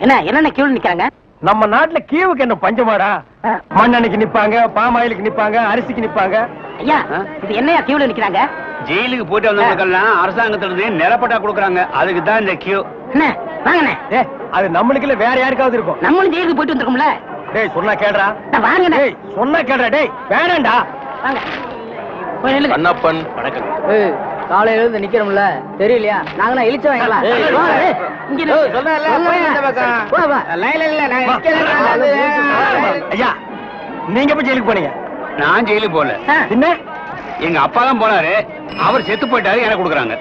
என்ன என்னென்ன கியூல நிக்கிறாங்க? நம்ம நாட்டுல கீவுக்கு என்ன பஞ்சமாடா? மண்ணெண்ணைக்கு நிப்பாங்க, பாமாயிலுக்கு நிப்பாங்க, அரிசிக்கு நிப்பாங்க. ஐயா இது என்னையா கியூல நிக்கிறாங்க? ஜெயிலுக்கு போயிட்டு வந்தவங்களுக்கெல்லாம் அரசாங்கத்துல இருந்து நிலப்பட்டா கொடுக்குறாங்க. அதுக்கு தான் இந்த கியூ. என்ன வாங்கண்ணே. அது நம்மளுக்கு இல்ல வேற யாருக்காவது இருக்கும். நம்மளும் ஜெயிலுக்கு போயிட்டு வந்திருக்கோம்ல. டேய் சொன்னா கேடுறா. வாங்கண்ணே. டேய் சொன்னா கேடுறா. டேய் வேணாம்டா. வாங்க. போய் நில்லுங்க. கண்ணப்பன் வணக்கம். காலையில இருந்து நிக்கிறோம்ல தெரியலையா? நாங்கலாம் இழிச்ச வாங்கலாம். இங்க சொன்னல போய் அந்த பக்கம். வா வா. லைன்ல இல்ல நான் நிக்கிறேன். ஐயா நீங்க போய் ஜெயிலுக்கு போனீங்க? நான் ஜெயிலுக்கு போல. என்ன? எங்க அப்பா தான் போனாரு. அவர் செத்து போயிட்டாரு. எனக்கு கொடுக்குறாங்க.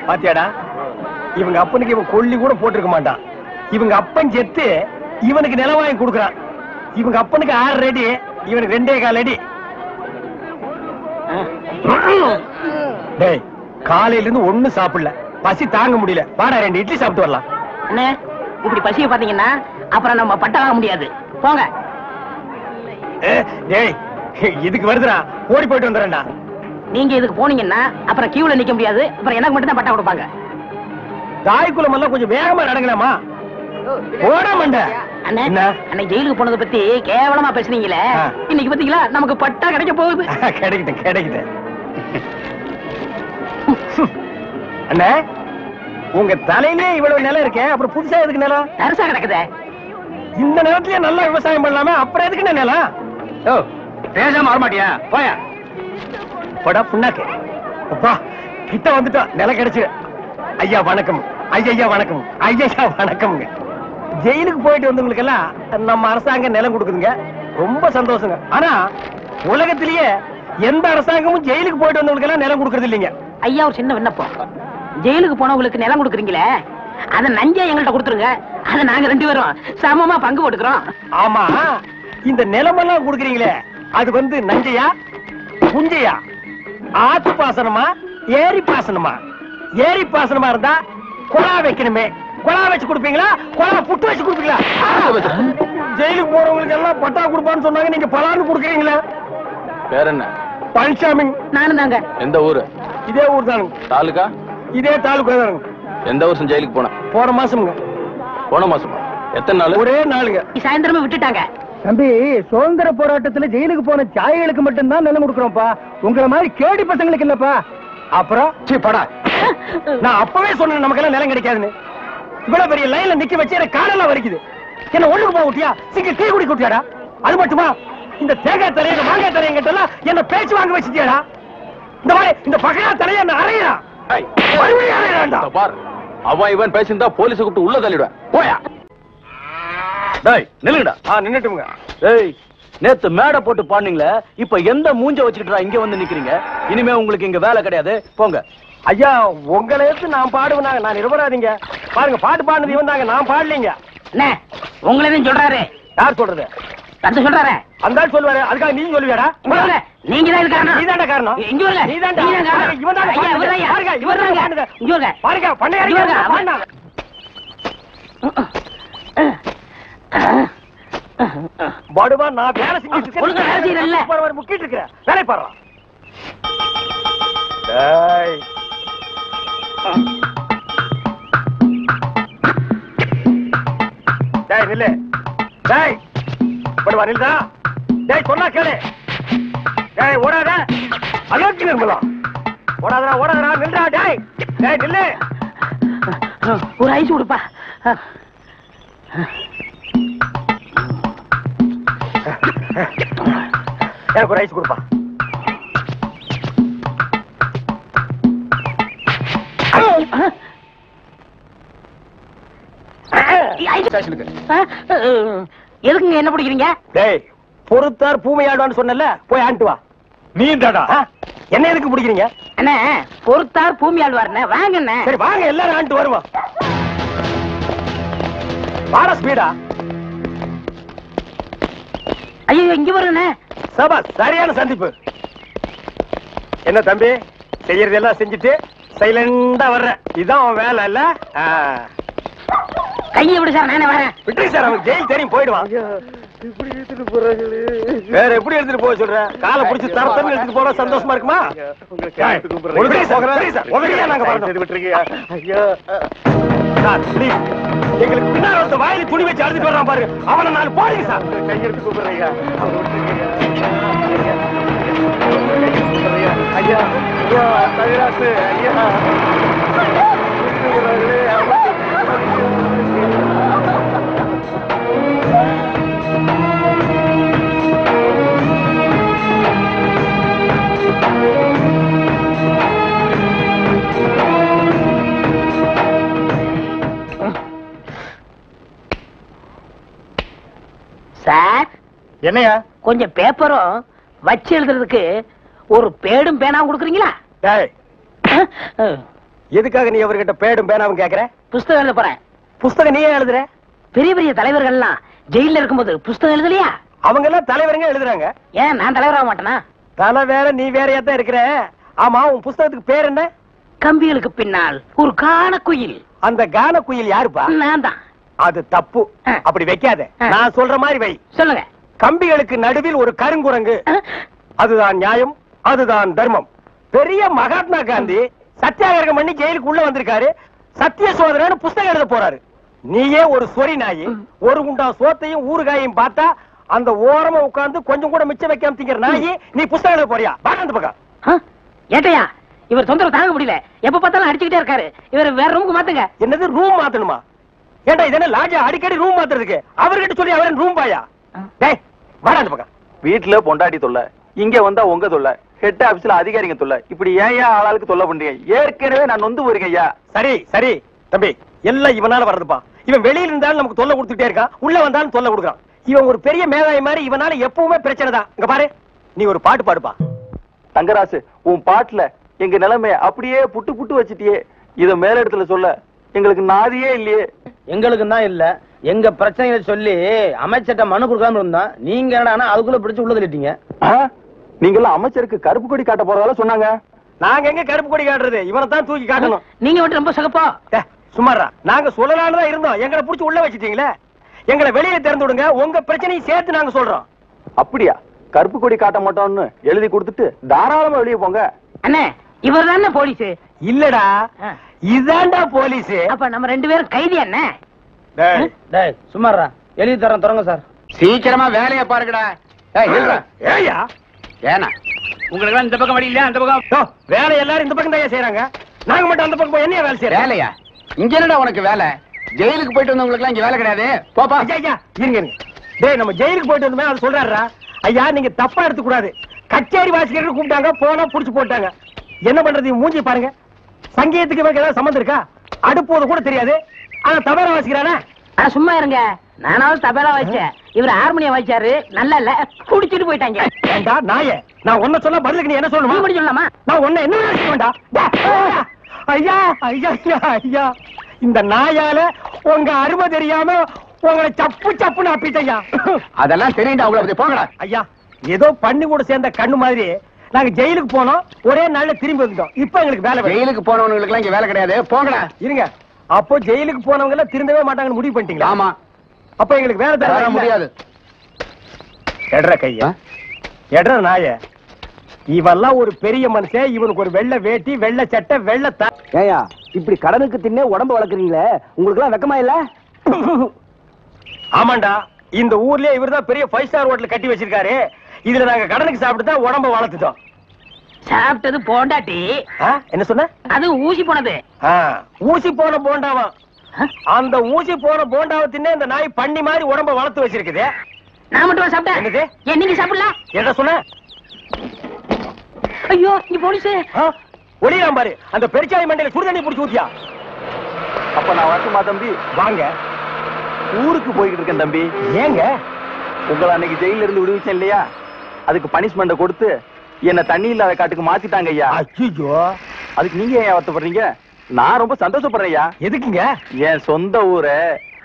பாத்தியாடா இவங்க அப்பனுக்கு இவன் கொல்லி கூட போட்டிருக்க மாட்டான். இவங்க அப்பன் செத்து இவனுக்கு நிலம் வாங்கி கொடுக்குறான். இவங்க அப்பனுக்கு 6 அடி, இவனுக்கு 2.25 அடி. டேய் காலையில இருந்து ஒண்ணும் சாப்பிடல, பசி தாங்க முடியல. வாடா 2 இட்லி சாப்பிட்டு வரலாம். அண்ணே இப்படி பசிய பாத்தீங்கன்னா அப்புறம் நம்ம பட்ட வாங்க முடியாது. போங்க. டேய் இதுக்கு வருதுடா, ஓடி போயிட்டு வந்துறேன்டா. நீங்க இதுக்கு போனீங்கன்னா அப்புறம் கியூல நிக்க முடியாது. அப்புறம் எனக்கு மட்டும் தான் பட்டா கொடுப்பாங்க. தாய்க்குளம் எல்லாம் கொஞ்சம் வேகமா நடங்கலாமா? ஓட மண்ட. அண்ணே அன்னைக்கு ஜெயிலுக்கு போனதை பத்தி கேவலமா பேசுனீங்களே, இன்னைக்கு பாத்தீங்களா நமக்கு பட்டா கிடைக்க போகுது. கிடைக்கிட்டு கிடைக்கிட்டு. அண்ணே உங்க தலையிலே இவ்வளவு நிலம் இருக்கே, அப்புறம் புதுசா எதுக்கு நிலம்? தரிசா கிடக்குதே. இந்த நிலத்திலேயே நல்லா விவசாயம் பண்ணலாமே, அப்புறம் எதுக்கு நிலம்? ஓ பேசாம வரமாட்டியா? போயா போடா புண்ணாக்கு. அப்பா கிட்ட வந்துட்டோம், நிலம் கிடைச்சு. ஐயா வணக்கம். ஐயா வணக்கம். ஐயா வணக்கம்ங்க. ஜெயிலுக்கு போயிட்டு வந்தவங்களுக்கு எல்லாம் நம்ம அரசாங்கம் நிலம் கொடுக்குதுங்க, ரொம்ப சந்தோஷங்க. ஆனா உலகத்திலேயே எந்த அரசாங்கமும் ஜெயிலுக்கு போயிட்டு வந்தவங்களுக்கு எல்லாம் நிலம் கொடுக்கறது இல்லைங்க. ஐயா ஒரு சின்ன விண்ணப்பம். ஜெயிலுக்கு போனவங்களுக்கு நிலம் கொடுக்குறீங்களே, அத நஞ்சா எங்கள்கிட்ட கொடுத்துருங்க. அத நாங்க 2 பேரும் சமமா பங்கு போட்டுக்கிறோம். ஆமா இந்த நிலமெல்லாம் கொடுக்குறீங்களே, அது வந்து நஞ்சையா புஞ்சையா? ஆத்து பாசனமா ஏரி பாசனமா? ஏரி பாசனமா இருந்தா குழா வைக்கணுமே, குழா வச்சு கொடுப்பீங்களா, குழா புட்டு வச்சு கொடுப்பீங்களா? ஜெயிலுக்கு போறவங்களுக்கு எல்லாம் பட்டா கொடுப்பான்னு சொன்னாங்க, நீங்க பலான்னு கொடுக்குறீங்களா? பேர் என்ன? பழனிசாமி. நானும் தாங்க. எந்த ஊரு? இதே ஊர் தானுங்க. தாலுகா? இதே தாலுகா தானுங்க. எந்த வருஷம் ஜெயிலுக்கு போன? போன மாசம்ங்க. போன மாசமா? எத்தனை நாள்? ஒரே நாளுங்க. சாயந்தரமே விட்டுட்டாங்க. தம்பி சுதந்திர போராட்டத்துல ஜெயிலுக்கு போன தியாகிகளுக்கு மட்டும்தான் நிலம் கொடுக்குறோம்ப்பா, உங்களை மாதிரி கேடி பசங்களுக்கு இல்லப்பா. அப்புறம் படா நான் அப்பவே சொன்னேன் நமக்கெல்லாம் நிலம் கிடைக்காதுன்னு. இவ்வளவு பெரிய லைன்ல நிக்க வச்சு எனக்கு காலெல்லாம் வலிக்குது. என்ன ஒண்ணுக்கு போக விட்டியா? சிங்க கீ குடி குட்டியாடா? அது மட்டுமா இந்த தேங்காய் தலைய இந்த மாங்காய் தலைய கிட்ட என்ன பேச்சு வாங்க வச்சுட்டியாடா? இந்த மாதிரி இந்த பகையா தலைய என்ன அறையா? அவன் இவன் பேசியிருந்தா போலீஸை கூப்பிட்டு உள்ள தள்ளிடுவேன். போயா. டேய் நில்லுங்கடா. நின்னுட்டுங்க. டேய் நேத்து மேடை போட்டு பாடுனீங்களே, இப்ப எந்த மூஞ்ச வச்சுக்கிட்டா இங்க வந்து நிக்கிறீங்க? இனிமே உங்களுக்கு இங்க வேலை கிடையாது, போங்க. ஐயா உங்களை எடுத்து நான் பாடுவேனாங்க, நான் நிரபராதீங்க. பாருங்க பாட்டு பாடுனது இவன் தாங்க, நான் பாடலீங்க. என்ன உங்களதான் சொல்றாரு? யார் சொல்றது? தந்து சொல்றாரு. அந்த ஆள் சொல்லுவாரு, அதுக்காக நீ சொல்லுவியாடா? நீங்க தான் இது காரணம். நீதான்டா காரணம். இங்க வரல. நீதான்டா. இவன் தான் ஐயா இவர்தான். பாருங்க இவர்தான். இங்க வரங்க. பாருங்க பண்ணையாரி வாடா. பாடுவா நான் வேலை செஞ்சிட்டு இருக்கேன். ஒழுங்கா வேலை செய்யறல்ல. பாரு முக்கிட்டு இருக்கற. வேலை பாரு. டேய். டேய் நில்லு. டேய். பாடுவா நில்லுடா. டேய் சொன்னா கேளு. டேய் ஓடாத. அலோக்கி நிர்மலா. ஓடாதடா ஓடாதடா நில்லுடா டேய். டேய் நில்லு. ஒரு ஐஸ் கொடுப்பா. எனக்கு ஒரு ஐஸ் கொடுப்பா. எதுக்குங்க என்ன பிடிக்கிறீங்க? டேய் பொறுத்தார் பூமை ஆடுவான்னு சொன்னல, போய் ஆண்டு வா. நீ தாடா என்ன எதுக்கு பிடிக்கிறீங்க? அண்ணே பொறுத்தார் பூமி ஆழ்வார்ண்ணே, வாங்கண்ணே. சரி வாங்க எல்லாரும் ஆண்டு வருவோம். வாடா ஸ்பீடா. ஐயோ இங்க வருண்ணே. சபா சரியான சந்திப்பு. என்ன தம்பி செய்யறதெல்லாம் செஞ்சுட்டு சைலண்டா வர்ற, இதான் உன் வேலை இல்ல? கையை விடு சார், நானே வரேன். விட்டு சார், அவன் ஜெயில் தெரியும் போயிடுவான். வேற எப்படி எடுத்துட்டு போக சொல்ற? காலை பிடிச்சி தரத்தன்னு எடுத்துட்டு போனா சந்தோஷமா இருக்குமா? நாங்க எங்களுக்கு பின்னாடி வாயில துணி வச்சு அழுதுட்டு வர்றான் பாரு, அவனை நான் போடுங்க சார். கையெடுத்து கூப்பிடுறேன் ஐயா. ஐயா ஐயா தவிராசு ஐயா சார் என்னையா? கொஞ்சம் பேப்பரும் வச்சு எழுதுறதுக்கு ஒரு பேடும் பேனாவும் கொடுக்குறீங்களா? எதுக்காக நீ அவர்கிட்ட பேடும் பேனாவும் கேக்குற? புஸ்தகம் எழுத போறேன். புஸ்தகம் நீயே எழுதுற? பெரிய பெரிய தலைவர்கள் எல்லாம் ஜெயில இருக்கும்போது புஸ்தகம் எழுதலையா? அவங்க எல்லாம் தலைவருங்க எழுதுறாங்க. ஏன் நான் தலைவராக மாட்டேனா? தலை வேற நீ வேறையா தான் இருக்கிற. ஆமா, உன் புஸ்தகத்துக்கு பேர் என்ன? கம்பிகளுக்கு பின்னால் ஒரு கான குயில். அந்த கான குயில் யாருப்பா? நான் தான். அது தப்பு. அப்படி வைக்காத. நான் சொல்ற மாதிரி வை. சொல்லுங்க. கம்பிகளுக்கு நடுவில் ஒரு கருங்குரங்கு. அதுதான் நியாயம், அதுதான் தர்மம். பெரிய மகாத்மா காந்தி சத்தியாகிரகம் பண்ணி ஜெயிலுக்கு உள்ள வந்திருக்காரு. சத்திய சோதனைன்னு புஸ்தகம் எழுத போறாரு. நீயே ஒரு சொரி நாயி, ஒரு குண்டா சோத்தையும் ஊறுகாயும் பார்த்தா அந்த ஓரமா உட்கார்ந்து கொஞ்சம் கூட மிச்சம் வைக்காம திங்கிற நாயி, நீ புஸ்தகம் எழுத போறியா? பாக்க பக்கம். ஏட்டையா, இவர் தொந்தரவு தாங்க முடியல. எப்ப பார்த்தாலும் அடிச்சுக்கிட்டே இருக்காரு. இவர் வேற ரூமுக்கு மாத்துங்க. என்னது ரூம் மாத்தணுமா? ஏண்டா இது என்ன லாட்ஜா அடிக்கடி ரூம் மாத்துறதுக்கு? அவர்கிட்ட சொல்லி அவரன் ரூம் பாயா? டேய் வாடா அந்த பக்கம். வீட்டுல பொண்டாட்டி தொல்லை, இங்க வந்தா உங்க தொல்லை, ஹெட் ஆபீஸ்ல அதிகாரிங்க தொல்லை, இப்படி ஏன் ஆளாளுக்கு தொல்லை பண்றீங்க? ஏற்கனவே நான் நொந்து போயிருக்கேன் ஐயா. சரி சரி தம்பி, எல்லாம் இவனால வர்றதுப்பா. இவன் வெளியில இருந்தாலும் நமக்கு தொல்லை கொடுத்துட்டே இருக்கான், உள்ள வந்தாலும் தொல்லை கொடுக்குறான். இவன் ஒரு பெரிய மேதாவி மாதிரி, இவனால எப்பவுமே பிரச்சனை தான். இங்க பாரு, நீ ஒரு பாட்டு பாடுப்பா. தங்கராசு, உன் பாட்டுல எங்க நிலைமைய அப்படியே புட்டு புட்டு வச்சிட்டியே. இத மேல இடத்துல சொல்ல எங்களுக்கு நாதியே இல்லையே. எங்களுக்கு தான் இல்ல, எங்க பிரச்சனைகளை சொல்லி அமைச்சர்ட்ட மனு கொடுக்காம இருந்தா நீங்க என்னடா அதுக்குள்ள பிடிச்சு உள்ள தள்ளிட்டீங்க. நீங்க எல்லாம் அமைச்சருக்கு கருப்பு கொடி காட்ட போறதால சொன்னாங்க. நாங்க எங்க கருப்பு கொடி காட்டுறது? இவனை தான் தூக்கி காட்டணும். நீங்க மட்டும் ரொம்ப சகப்பா. சுமாரா நாங்க சொல்லலாம்னு தான் இருந்தோம், எங்களை புடிச்சு உள்ள வச்சிட்டீங்களே. எங்களை வெளியே திறந்து விடுங்க, உங்க பிரச்சனையும் சேர்த்து நாங்க சொல்றோம். அப்படியா? கருப்பு கொடி காட்ட மாட்டோம்னு எழுதி கொடுத்துட்டு தாராளமா வெளியே போங்க. அண்ணே, இவர் தானே போலீஸ்? இல்லடா, இதாண்டா போலீஸ். அப்ப நம்ம ரெண்டு பேரும் கைதி அண்ணே. டேய் சும்மாறா, எழுதி தரேன் தொடங்க சார். சீக்கிரமா வேலையை பாருங்கடா. ஏயா ஏனா உங்களுக்கு இந்த பக்கம் வழி இல்ல, அந்த பக்கம் வேலை எல்லாரும் இந்த பக்கம் தான் செய்யறாங்க. நாங்க மட்டும் அந்த பக்கம் போய் என்ன வேலை செய்யறோம்? வேலையா? இங்க என்னடா உனக்கு வேலை? ஜெயிலுக்கு போயிட்டு வந்தவங்களுக்கு எல்லாம் இங்க வேலை கிடையாது. போப்பா. ஐயா இருங்க இருங்க. டேய், நம்ம ஜெயிலுக்கு போயிட்டு வந்தோமே அது சொல்றாருடா. ஐயா நீங்க தப்பா எடுத்துக்க கூடாது. கச்சேரி வாசிக்கிறதுக்கு கூப்பிட்டாங்க, போனா புடிச்சு போட்டாங்க. என்ன பண்றது? மூஞ்சி பாருங்க. சங்கீதத்துக்கு இவருக்கு ஏதாவது சம்பந்தம் இருக்கா? அடுப்போது கூட தெரியாது, ஆனா தபேலா வாசிக்கிறானே. ஆனா சும்மா இருங்க, நானாவது தபேலா வாய்ச்சேன், இவர் ஹார்மோனியம் வாய்ச்சாரு. நல்லா இல்ல, குடிச்சிட்டு போயிட்டாங்க. ஏண்டா நாயே, நான் ஒன்ன சொல்ல பதிலுக்கு நீ என்ன சொல்லணுமா? நீ சொல்லலாமா? நான் ஒன்ன என்ன வேண்டா. ஐயா ஐயா ஐயா ஐயா, இந்த நாயால உங்க அருமை தெரியாம உங்களை சப்பு சப்புன்னு அப்பிட்டையா. அதெல்லாம் தெரியுண்டா, அவங்கள பத்தி போங்கடா. ஐயா, ஏதோ பண்ணி கூட சேர்ந்த கண்ணு மாதிரி நாங்க ஜெயிலுக்கு போனோம், ஒரே நாள்ல திரும்பி வந்துட்டோம். இப்ப எங்களுக்கு வேலை. ஜெயிலுக்கு போனவங்களுக்கு எல்லாம் இங்க வேலை கிடையாது, போங்கடா. இருங்க, அப்போ ஜெயிலுக்கு போனவங்க எல்லாம் திருந்தவே மாட்டாங்கன்னு முடிவு பண்ணிட்டீங்களா? ஆமா. அப்ப எங்களுக்கு வேலை தர முடியாது. எட்ற கையா, எட்ற நாய. இவெல்லாம் ஒரு பெரிய மனுஷன், இவனுக்கு ஒரு வெள்ளை வேட்டி, வெள்ளை சட்டை, வெள்ளை ஏயா இப்படி கடனுக்கு தின்னே உடம்பு வளர்க்குறீங்களே, உங்களுக்கு எல்லாம் வெக்கமா இல்ல? ஆமாண்டா, இந்த ஊர்லயே இவர்தான் பெரிய 5 ஸ்டார் ஹோட்டல் கட்டி வச்சிருக்காரு. இதுல நாங்க கடனுக்கு சாப்பிட்டு தான் உடம்ப வளர்த்துட்டோம். சாப்பிட்டது போண்டாட்டி. என்ன சொன்ன? அது ஊசி போனது. ஊசி போன போண்டாவா? அந்த ஊசி போன போண்டாவை தின்னே இந்த நாய் பண்ணி மாதிரி உடம்ப வளர்த்து வச்சிருக்குது. நான் மட்டும் சாப்பிட்டேன். என்னது? ஏன் நீங்க சாப்பிடல? என்ன சொன்ன? ஐயோ, நீ போலீஸ். ஒளியாம் பாரு, அந்த பெருச்சாய் மண்டையில சுடுதண்ணி புடிச்சு ஊத்தியா. அப்ப நான் வரட்டுமா தம்பி? வாங்க. ஊருக்கு போய்கிட்டு இருக்கேன் தம்பி. ஏங்க? உங்களை அன்னைக்கு ஜெயில இருந்து விடுவிச்சேன் இல்லையா, அதுக்கு பனிஷ்மெண்ட் கொடுத்து என்ன தண்ணி இல்லாத காட்டுக்கு மாத்திட்டாங்க ஐயா. ஐயோ, அதுக்கு நீங்க ஏன் வருத்தப்படுறீங்க? நான் ரொம்ப சந்தோஷப்படுறேன் ஐயா. எதுக்குங்க? என் சொந்த ஊரு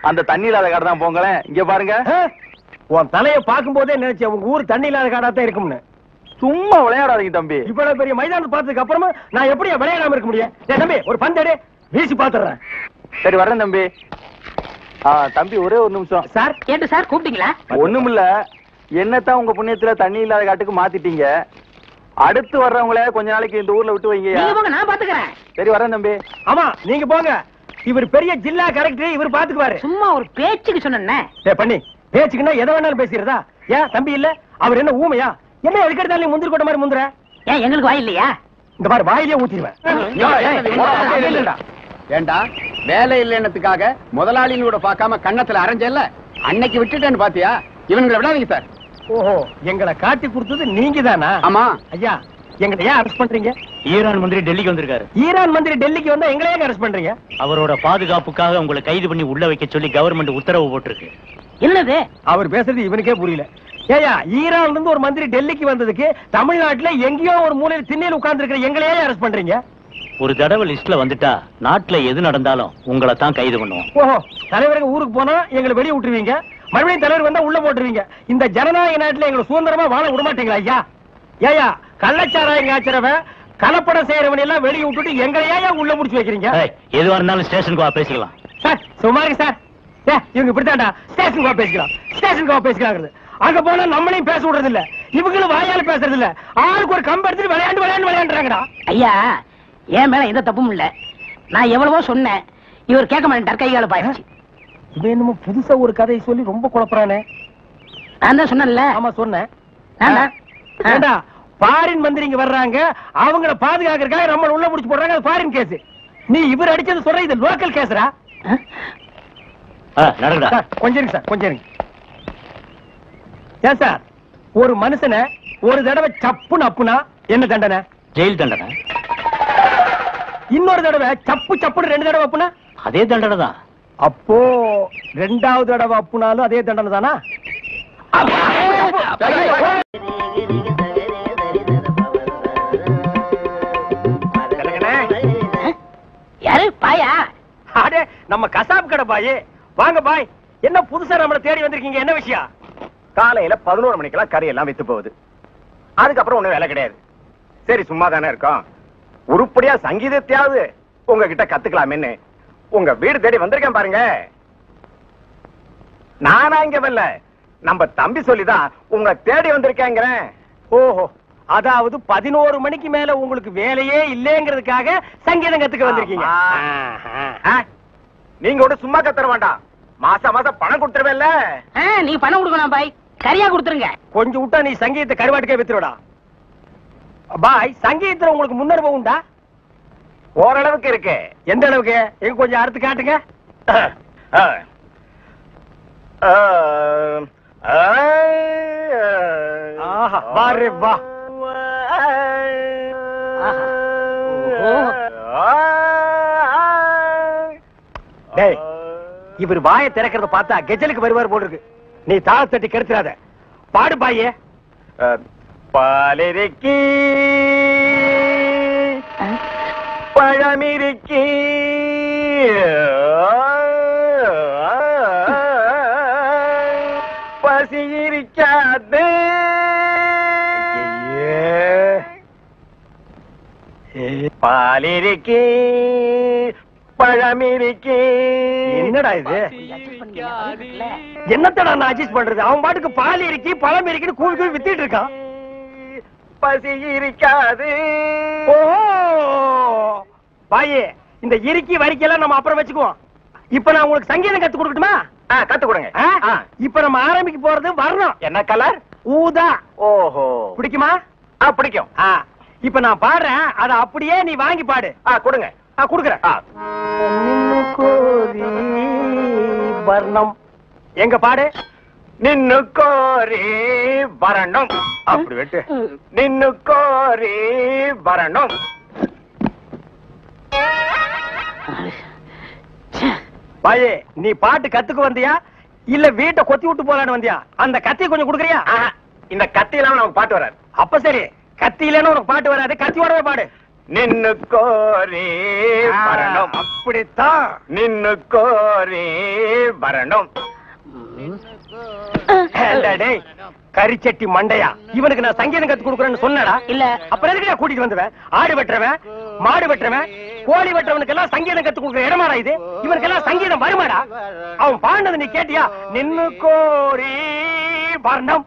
அந்த தண்ணி இல்லாத காடு தான். போங்களேன், இங்க பாருங்க. உன் தலைய பாக்கும் போதே நினைச்சேன் உங்க ஊர் தண்ணி இல்லாத காடா தான் இருக்கும்னு. சும்மா விளையாடாதீங்க தம்பி. இவ்வளவு பெரிய மைதானத்தை பார்த்ததுக்கு அப்புறமா நான் எப்படி விளையாடாம இருக்க முடியும்? தம்பி, ஒரு பந்தேடு வீசி பாத்துறேன். சரி வர்றேன் தம்பி. தம்பி ஒரே ஒரு நிமிஷம். சார் கேட்டு சார் கூப்பிட்டீங்களா? ஒண்ணுமில்ல, என்னத்தான் உங்க புண்ணியத்துல தண்ணி இல்லாத காட்டுக்கு மாத்திட்டீங்க. அடுத்து வர்றவங்கள கொஞ்ச நாளைக்கு இந்த ஊர்ல விட்டு வைங்க. நான் பாத்துக்கிறேன். சரி வரேன் தம்பி. ஆமா, நீங்க போங்க. இவர் பெரிய ஜில்லா கலெக்டர், இவர் பாத்துக்குவாரு. சும்மா ஒரு பேச்சுக்கு சொன்னேன். பண்ணி பேச்சுக்குன்னா எதை வேணாலும் பேசிக்கிறதா? ஏன் தம்பி இல்ல? அவர் என்ன ஊமையா? என்ன எதுக்கெடுத்தாலும் முந்திரி கொட்ட மாதிரி முந்துற? ஏன் எங்களுக்கு வாய் இல்லையா? இந்த மாதிரி வாயிலே ஊத்திடுவேன். ஏண்டா வேலை இல்லைன்னதுக்காக முதலாளின்னு கூட பார்க்காம கண்ணத்துல அரைஞ்சல்ல, அன்னைக்கு விட்டுட்டேன்னு பாத்தியா? இவனுங்களை விடாதீங்க சார். ஓஹோ, எங்களை காட்டி கொடுத்தது நீங்க தானா? ஆமா ஐயா, எங்களை ஏன் அரெஸ்ட் பண்றீங்க? ஈரான் மந்திரி டெல்லிக்கு வந்திருக்காரு. ஈரான் மந்திரி டெல்லிக்கு வந்தா எங்களை ஏன் அரெஸ்ட் பண்றீங்க? அவரோட பாதுகாப்புக்காக உங்களை கைது பண்ணி உள்ள வைக்க சொல்லி கவர்மெண்ட் உத்தரவு போட்டிருக்கு. என்னது? அவர் பேசுறது இவனுக்கே புரியல. ஏயா, ஈரான்ல இருந்து ஒரு மந்திரி டெல்லிக்கு வந்ததுக்கு தமிழ்நாட்டுல எங்கேயோ ஒரு மூலையில திண்ணையில உட்கார்ந்து இருக்கிற எங்களையே அரெஸ்ட் பண்றீங்க? ஒரு தடவை லிஸ்ட்ல வந்துட்டா நாட்டுல எது நடந்தாலும் உங்களை தான் கைது பண்ணுவோம். ஓஹோ, தலைவருக்கு ஊருக்கு போனா எங்களை வெளியே விட்டுருவீங்க, மறுபடியும் தலைவர் வந்தா உள்ள போட்டுருவீங்க. இந்த ஜனநாயக நாட்டுல எங்களை சுதந்திரமா வாழ விட மாட்டீங்களா ஐயா? ஏயா, கள்ளச்சாராயம் காய்ச்சறவன் கலப்படம் செய்யறவன் எல்லாம் வெளியே விட்டுட்டு எங்களையா உள்ள முடிச்சு வைக்கிறீங்க? எதுவா இருந்தாலும் ஸ்டேஷனுக்கு வா பேசிக்கலாம். சார் சுமாருங்க சார். இவங்க இப்படித்தாண்டா ஸ்டேஷனுக்கு வா பேசிக்கலாம், ஸ்டேஷனுக்கு வா பேசிக்கலாம். அங்க போனா நம்மளையும் பேச விடுறது இல்ல, இவங்களும் வாயால பேசுறது இல்ல. ஆளுக்கு ஒரு கம்பு எடுத்துட்டு விளையாண்டுறாங்கடா. ஐயா, என் மேல எந்த தப்பும் இல்ல. நான் எவ்வளவோ சொன்னேன், இவர் கேட்க மாட்டேன். கைகால பாயிடுச்சு. இவன் என்னமோ புதுசா ஒரு கதையை சொல்லி ரொம்ப குழப்பறானே. நான் தான் சொன்னேன்ல. ஆமா சொன்னேன். ஏண்டா, ஃபாரின் மந்திரி இங்க வர்றாங்க, அவங்கள பாதுகாக்கிறதுக்காக நம்ம உள்ள முடிச்சு போடுறாங்க. அது ஃபாரின் கேஸ். நீ இவர் அடிச்சது சொல்ற இது லோக்கல் கேஸ்ரா? நடக்குதா? கொஞ்சம் இருங்க சார், கொஞ்சம் இருங்க. ஏன் சார், ஒரு மனுஷனை ஒரு தடவை சப்புன்னு அப்புனா என்ன தண்டனை? ஜெயில் தண்டனை. இன்னொரு தடவை சப்பு சப்புன்னு 2 தடவை அப்புனா அதே தண்டனை தான். அப்போ 2வது தடவை அப்புனாலும் அதே தண்டனை தானா? யாரு பாயா? அடே, நம்ம கசாப் கடை பாய். வாங்க பாய். என்ன புதுசா நம்மள தேடி வந்திருக்கீங்க? என்ன விஷயம்? காலையில 11 மணிக்கெல்லாம் கறி எல்லாம் வித்து போகுது. அதுக்கப்புறம் ஒண்ணும் வேலை கிடையாது. சரி, சும்மா தானே இருக்கோம், உருப்படியா சங்கீதத்தையாவது உங்ககிட்ட கத்துக்கலாமேன்னு உங்க வீடு தேடி வந்திருக்கேன் பாருங்க. நானா இங்க வரல, நம்ம தம்பி சொல்லிதான் உங்க தேடி வந்திருக்கேங்கிறேன். ஓஹோ, அதாவது 11 மணிக்கு மேல உங்களுக்கு வேலையே இல்லைங்கிறதுக்காக சங்கீதம் கத்துக்க வந்திருக்கீங்க. நீங்க கூட சும்மா கத்துற வேண்டாம், மாசம் மாசம் பணம் கொடுத்துருவேல்ல. நீ பணம் கொடுக்கணும் பாய், கரியா கொடுத்துருங்க. கொஞ்சம் விட்டா நீ சங்கீதத்தை கருவாட்டுக்கே வித்துருடா. பாய், சங்கீதத்துல உங்களுக்கு முன்னனுபவம் உண்டா? ஓரளவுக்கு இருக்கு. எந்த அளவுக்கு? எங்க கொஞ்சம் அறுத்து காட்டுங்க. ஆஹா, வாரே வா. டேய், இவர் வாயை திறக்கிறத பார்த்தா கெஜலுக்கு வருவார் போல இருக்கு. நீ தாள தட்டி கெடுத்துறாத. பாடு பாயே. பாலிருக்கி பழமிருக்கி பசி இருக்காது. பாலிருக்கி பழமிருக்கி. என்னடா இது? என்னத்தடா நான் அட்ஜஸ்ட் பண்றது? அவன் பாட்டுக்கு பால் இருக்கி பழம் இருக்குன்னு கூவி கூவி வித்திட்டு இருக்கான். பசி இருக்காது. ஓஹோ பாயே, இந்த இறுக்கி வரிக்கெல்லாம் நம்ம அப்புறம் வச்சுக்குவோம். இப்ப நான் உங்களுக்கு சங்கீதம் கத்து கொடுக்கட்டுமா? கத்து கொடுங்க. இப்ப நம்ம ஆரம்பிக்க போறது வரணும். என்ன கலர்? ஊதா. ஓஹோ, பிடிக்குமா? பிடிக்கும். இப்ப நான் பாடுறேன், அத அப்படியே நீ வாங்கி பாடு. கொடுங்க. குடுக்குறேன். வர்ணம் எங்க பாடு. நின்னு கோரி வரணும். அப்படி வெட்டு. நின்னு கோரி வரணும். பாயே, நீ பாட்டு கத்துக்கு வந்தியா இல்ல வீட்டை கொத்தி விட்டு போலான்னு வந்தியா? அந்த கத்தி கொஞ்சம் குடுக்குறியா? இந்த கத்தி இல்லாம நமக்கு பாட்டு வராது. அப்ப சரி, கத்தி இல்லன்னு உனக்கு பாட்டு வராது, கத்தியோடவே பாடு. நின்னு கோரி வரணும். அப்படித்தான். நின்னு கோரி வரணும். டேய், கரிச்சட்டி மண்டையா, இவனுக்கு நான் சங்கீதம் கத்து கொடுக்குறேன்னு சொன்னடா? இல்ல. அப்புறம் எதுக்கு நான் கூட்டிட்டு வந்துவேன்? ஆடு வெட்டுறவன், மாடு வெட்டுறவன், கோழி வெட்டுறவனுக்கு எல்லாம் சங்கீதம் கத்து கொடுக்குற இடமாடா இது? இவனுக்கு எல்லாம் சங்கீதம் வருமாடா? அவன் பாண்டது நீ கேட்டியா? நின்னு கோரி வர்ணம்.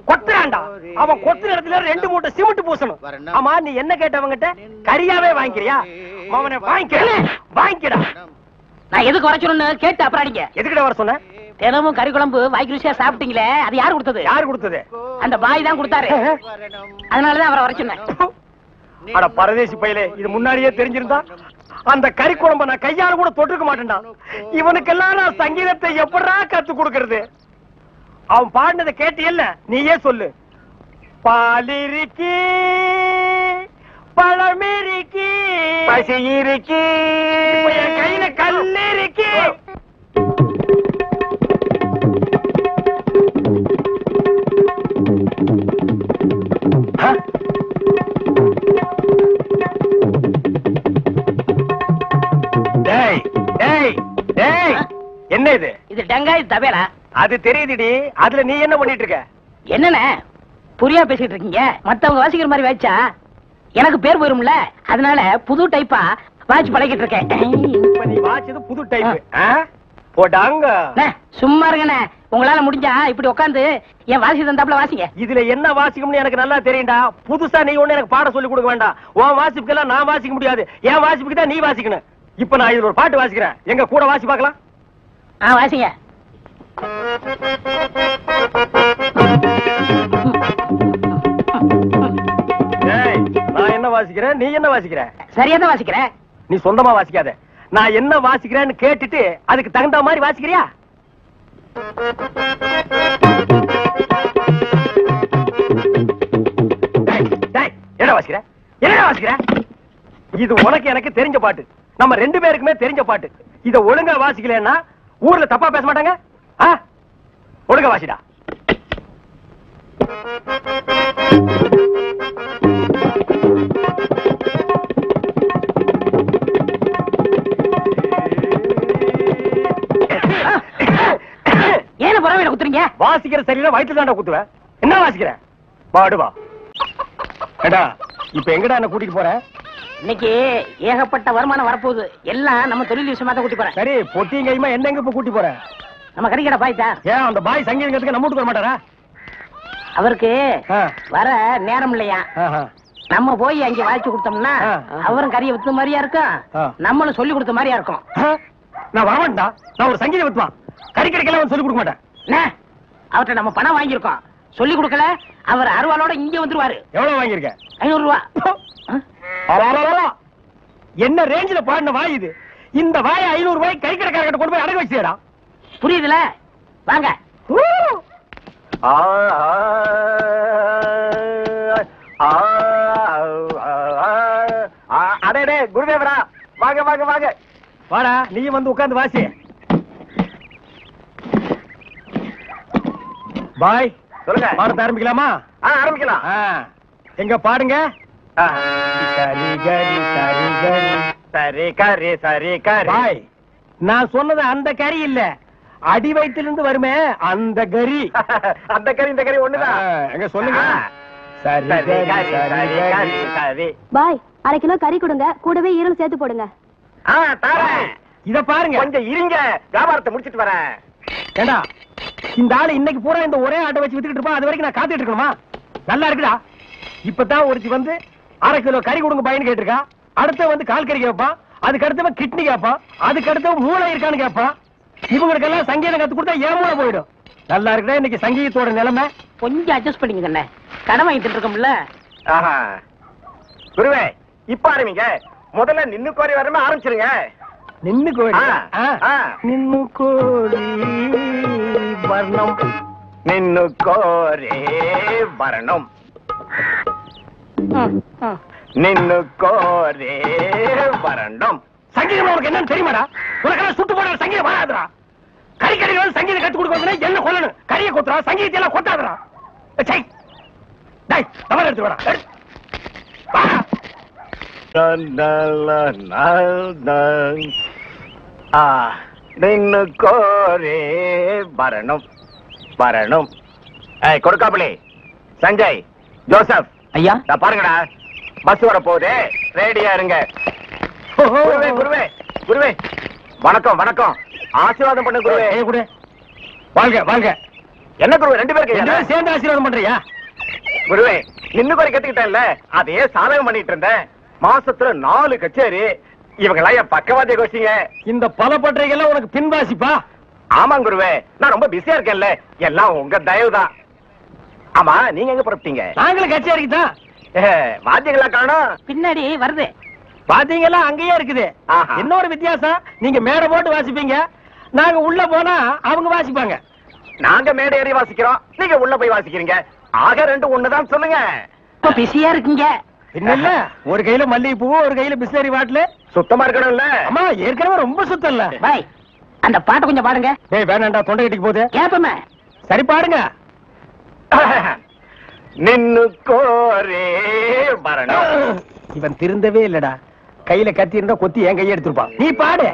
கொத்துறான்டா. அவன் கொத்துற இடத்துல 2 மூட்டை சிமெண்ட் பூசணும். ஆமா, நீ என்ன கேட்டவங்கிட்ட? கரியாவே வாங்கிக்கிறியா? அவனை வாங்கிக்கடா. நான் எதுக்கு வர சொன்னு கேட்டு அப்புறம் அடிங்க. எதுக்கிட்ட வர சொன்ன? தினமும் கறி குழம்பு வாய்க்கு ருசியா சாப்பிட்டீங்களே, அது யாரு கொடுத்தது? யாரு கொடுத்தது? அந்த பாய் தான் கொடுத்தாரு. அதனாலதான் அவரை வர சொன்னேன். அட பரதேசி பையலே, இது முன்னாடியே தெரிஞ்சிருந்தா அந்த கறி குழம்ப நான் கையால கூட தொட்டுக்க மாட்டேன்டா. இவனுக்கெல்லாம் நான் சங்கீதத்தை எப்படா கத்து கொடுக்கறது? அவன் பாடினதை கேட்டியல்ல, நீயே சொல்லு. பாலிருக்கி பழமிருக்கி பசியிருக்கி என் கையில கல்லிருக்கி. டேய் டேய் டேய், என்ன இது? இது டங்காய் தவேலா. அது தெரியுதுடி, அதுல நீ என்ன பண்ணிட்டு இருக்க? என்னண்ணே புரியா பேசிட்டு இருக்கீங்க? மத்தவங்க வாசிக்கிற மாதிரி வாய்ச்சா எனக்கு பேர் போயிரும்ல, அதனால புது டைப்பா வாட்ச் பழகிட்டு இருக்கேன். இப்ப நீ வாச்சது புது டைப். போடாங்க. சும்மா இருங்கண்ணே, உங்களால முடிஞ்சா இப்படி உட்காந்து என் வாசி தந்தாப்புல வாசிங்க. இதுல என்ன வாசிக்கும்னு எனக்கு நல்லா தெரியும்டா. புதுசா நீ ஒண்ணு எனக்கு பாடம் சொல்லி கொடுக்க வேண்டாம். உன் வாசிப்புக்கெல்லாம் நான் வாசிக்க முடியாது. என் வாசிப்புக்கு தான் நீ வாசிக்கணும். இப்ப நான் இதுல ஒரு பாட்டு வாசிக்கிறேன், எங்க கூட வாசி பார்க்கலாம். வாசிங்க. ஏய், நான் என்ன வாசிக்கிறேன், நீ என்ன வாசிக்கிற? சரியா தான் வாசிக்கிறேன். நீ சொந்தமா வாசிக்காத. நான் என்ன வாசிக்கிறேன்னு கேட்டுட்டு அதுக்கு தகுந்த மாதிரி வாசிக்கிறியா? என்ன வாசிக்கிற? என்ன வாசிக்கிற? இது உனக்கு எனக்கு தெரிஞ்ச பாட்டு, நம்ம ரெண்டு பேருக்குமே தெரிஞ்ச பாட்டு. இத ஒழுங்கா வாசிக்கலன்னா ஊர்ல தப்பா பேச மாட்டாங்க. ஒழுங்கா வாசிடா. ஏன பரவாயில்ல குத்துறீங்க? வாசிக்கிற சரியில்லை, வயிற்றுல தாண்டா குத்துவேன். என்ன வாசிக்கிற? பாடுவா. ஏடா, இப்ப எங்கடா என்ன கூட்டிட்டு போற? இன்னைக்கு ஏகப்பட்ட வருமானம் வரப்போகுது. எல்லாம் நம்ம தொழில் விஷயமா தான் கூட்டி போறேன். சரி, பொட்டியும் கையுமா என்ன எங்க இப்ப கூட்டி போற? நம்ம கறிக்கடை பாய்த்தா. ஏன் அந்த பாய் சங்கீதத்துக்கு நம்ம வீட்டுக்கு வர மாட்டாரா? அவருக்கு வர நேரம் இல்லையா. நம்ம போய் அங்க வாய்ச்சி கொடுத்தோம்னா அவரும் கறியை வித்த மாதிரியா இருக்கும், நம்மளும் சொல்லி கொடுத்த மாதிரியா இருக்கும். நான் வரமாட்டா. நான் ஒரு சங்கீத வித்துவான். கறி கடைக்கெல்லாம் சொல்லி கொடுக்க மாட்டேன். அவர்கிட்ட நம்ம பணம் வாங்கியிருக்கோம், சொல்லி கொடுக்கல. அவர் அருவாளோட இங்க வந்துருவாரு. எவ்வளவு வாங்கியிருக்க? 500 ரூபா. என்ன ரேஞ்சில பாடின வாய் இது? இந்த வாய 500 ரூபாய் கறி கடைக்காரர்கிட்ட கொண்டு போய் அடகு வச்சிடா. புரியுதுல? வாங்க. அடே குருதேவரா, வாங்க வாங்க வாங்க. வாடா, நீயும் வந்து உட்கார்ந்து வாசி. பாய் சொல்லுங்க, பாடத்தை ஆரம்பிக்கலாமா? ஆரம்பிக்கலாம். எங்க பாடுங்க. சரி கரி சரி கரி சரி கரி சரி கரி. பாய், நான் சொன்னது அந்த கறி இல்ல, அடி வயிற்றிலிருந்து வருமே அந்த கறி. அந்த கறி இந்த கறி ஒண்ணுதான். எங்க சொல்லுங்க. சரி கரி சரி கரி சரி. பாய், 1/2 கிலோ கறி கொடுங்க, கூடவே ஈரல் சேர்த்து போடுங்க. இத பாருங்க, கொஞ்சம் இருங்க, வியாபாரத்தை முடிச்சிட்டு வரேன். ஏண்டா, இந்த ஆளு இன்னைக்கு பூரா இந்த ஒரே ஆட்டை வச்சு வித்துக்கிட்டு இருப்பான். அது வரைக்கும் நான் காத்துட்டு இருக்கணுமா? நல்லா இருக்குடா. இப்பதான் ஒருத்தி வந்து 1/2 கிலோ கறி கொடுங்க பையன் கேட்டிருக்கா. அடுத்த வந்து கால் கறி கேட்பான், அதுக்கு அடுத்தவன் கிட்னி கேட்பான், அதுக்கு அடுத்தவன் மூளை இருக்கான்னு கேட்பான். இவங்களுக்கெல்லாம் சங்கீதம் கத்து கொடுத்தா ஏன் மூளை போயிடும். நல்லா இருக்குடா இன்னைக்கு சங்கீதத்தோட நிலைமை. கொஞ்சம் அட்ஜஸ்ட் பண்ணிக்கண்ணே, கடன் வாங்கிட்டு இருக்கோம்ல. குருவே, இப்ப ஆரம்பிங்க. முதல்ல நின்னு கோரி வரமே ஆரம்பிச்சிருங்க. நின்னு கோரி நின்னு கோரி வர்ணம், நின்னு கோரி வர்ணம், நின்னு கோரி வர்ணம். சங்கீதம் உனக்கு என்னன்னு தெரியுமாடா? உனக்கெல்லாம் சுட்டு போடுற சங்கீதம் வராதுடா. கறி கறிகள் சங்கீதம் கத்து கொடுக்கணும், என்ன கொல்லணும்? கறியை கொத்துறா, சங்கீதத்தை எல்லாம் கொத்தாதுடா. எடுத்து வரா. நின்னு கோரே வரணும் வரணும். கொடுக்காமலே சஞ்சய், ஜோசப் ஐயா, பாருங்கடா, பஸ் வர போகுது, ரெடியா இருங்க. குருவே குருவே குருவே, வணக்கம் வணக்கம், ஆசீர்வாதம் பண்ண குருவே. குரு வாங்க வாங்க. என்ன குருவே, 2 பேருக்கு சேர்ந்து ஆசீர்வாதம் பண்றியா? குருவே, இன்னும் குறை கத்துக்கிட்டேன்ல, அதையே சாதகம் பண்ணிட்டு இருந்தேன். மாசத்துல 4 கச்சேரி, இவங்கெல்லாம் என் பக்கவாதிய கோஷ்டிங்க. இந்த பல பட்டறைகள்லாம் உனக்கு பின்வாசிப்பா? ஆமா குருவே, நான் ரொம்ப பிஸியா இருக்கேன்ல, எல்லாம் உங்க தயவுதான். ஆமா, நீங்க எங்க புறப்பட்டீங்க? நாங்களும் கச்சேரிக்கு தான். வாத்தியங்களா காணோம்? பின்னாடி வருது. பாத்தீங்களா, அங்கேயே இருக்குது. ஆஹா. இன்னொரு வித்தியாசம், நீங்க மேடை போட்டு வாசிப்பீங்க, நாங்க உள்ள போனா அவங்க வாசிப்பாங்க. நாங்க மேடை ஏறி வாசிக்கிறோம், நீங்க உள்ள போய் வாசிக்கிறீங்க. ஆக ரெண்டு ஒண்ணுதான் சொல்லுங்க. இப்ப பிஸியா இருக்கீங்க. இல்ல, ஒரு கையில மல்லிகைப்பூ, ஒரு கையில பிஸ்லரி பாட்டில். சுத்தமா இருக்கணும்ல? அம்மா ஏற்கனவே ரொம்ப சுத்தம் இல்ல. பாய், அந்த பாட்டை கொஞ்சம் பாடுங்க. டேய் வேணாண்டா, தொண்டை கட்டிக்கு போகுது. கேப்பமே. சரி பாடுங்க. நின்னு கோரே மரணம். இவன் திருந்தவே இல்லடா. கையில கத்தி இருந்தா கொத்தி என் கையை எடுத்துருப்பான். நீ பாடு.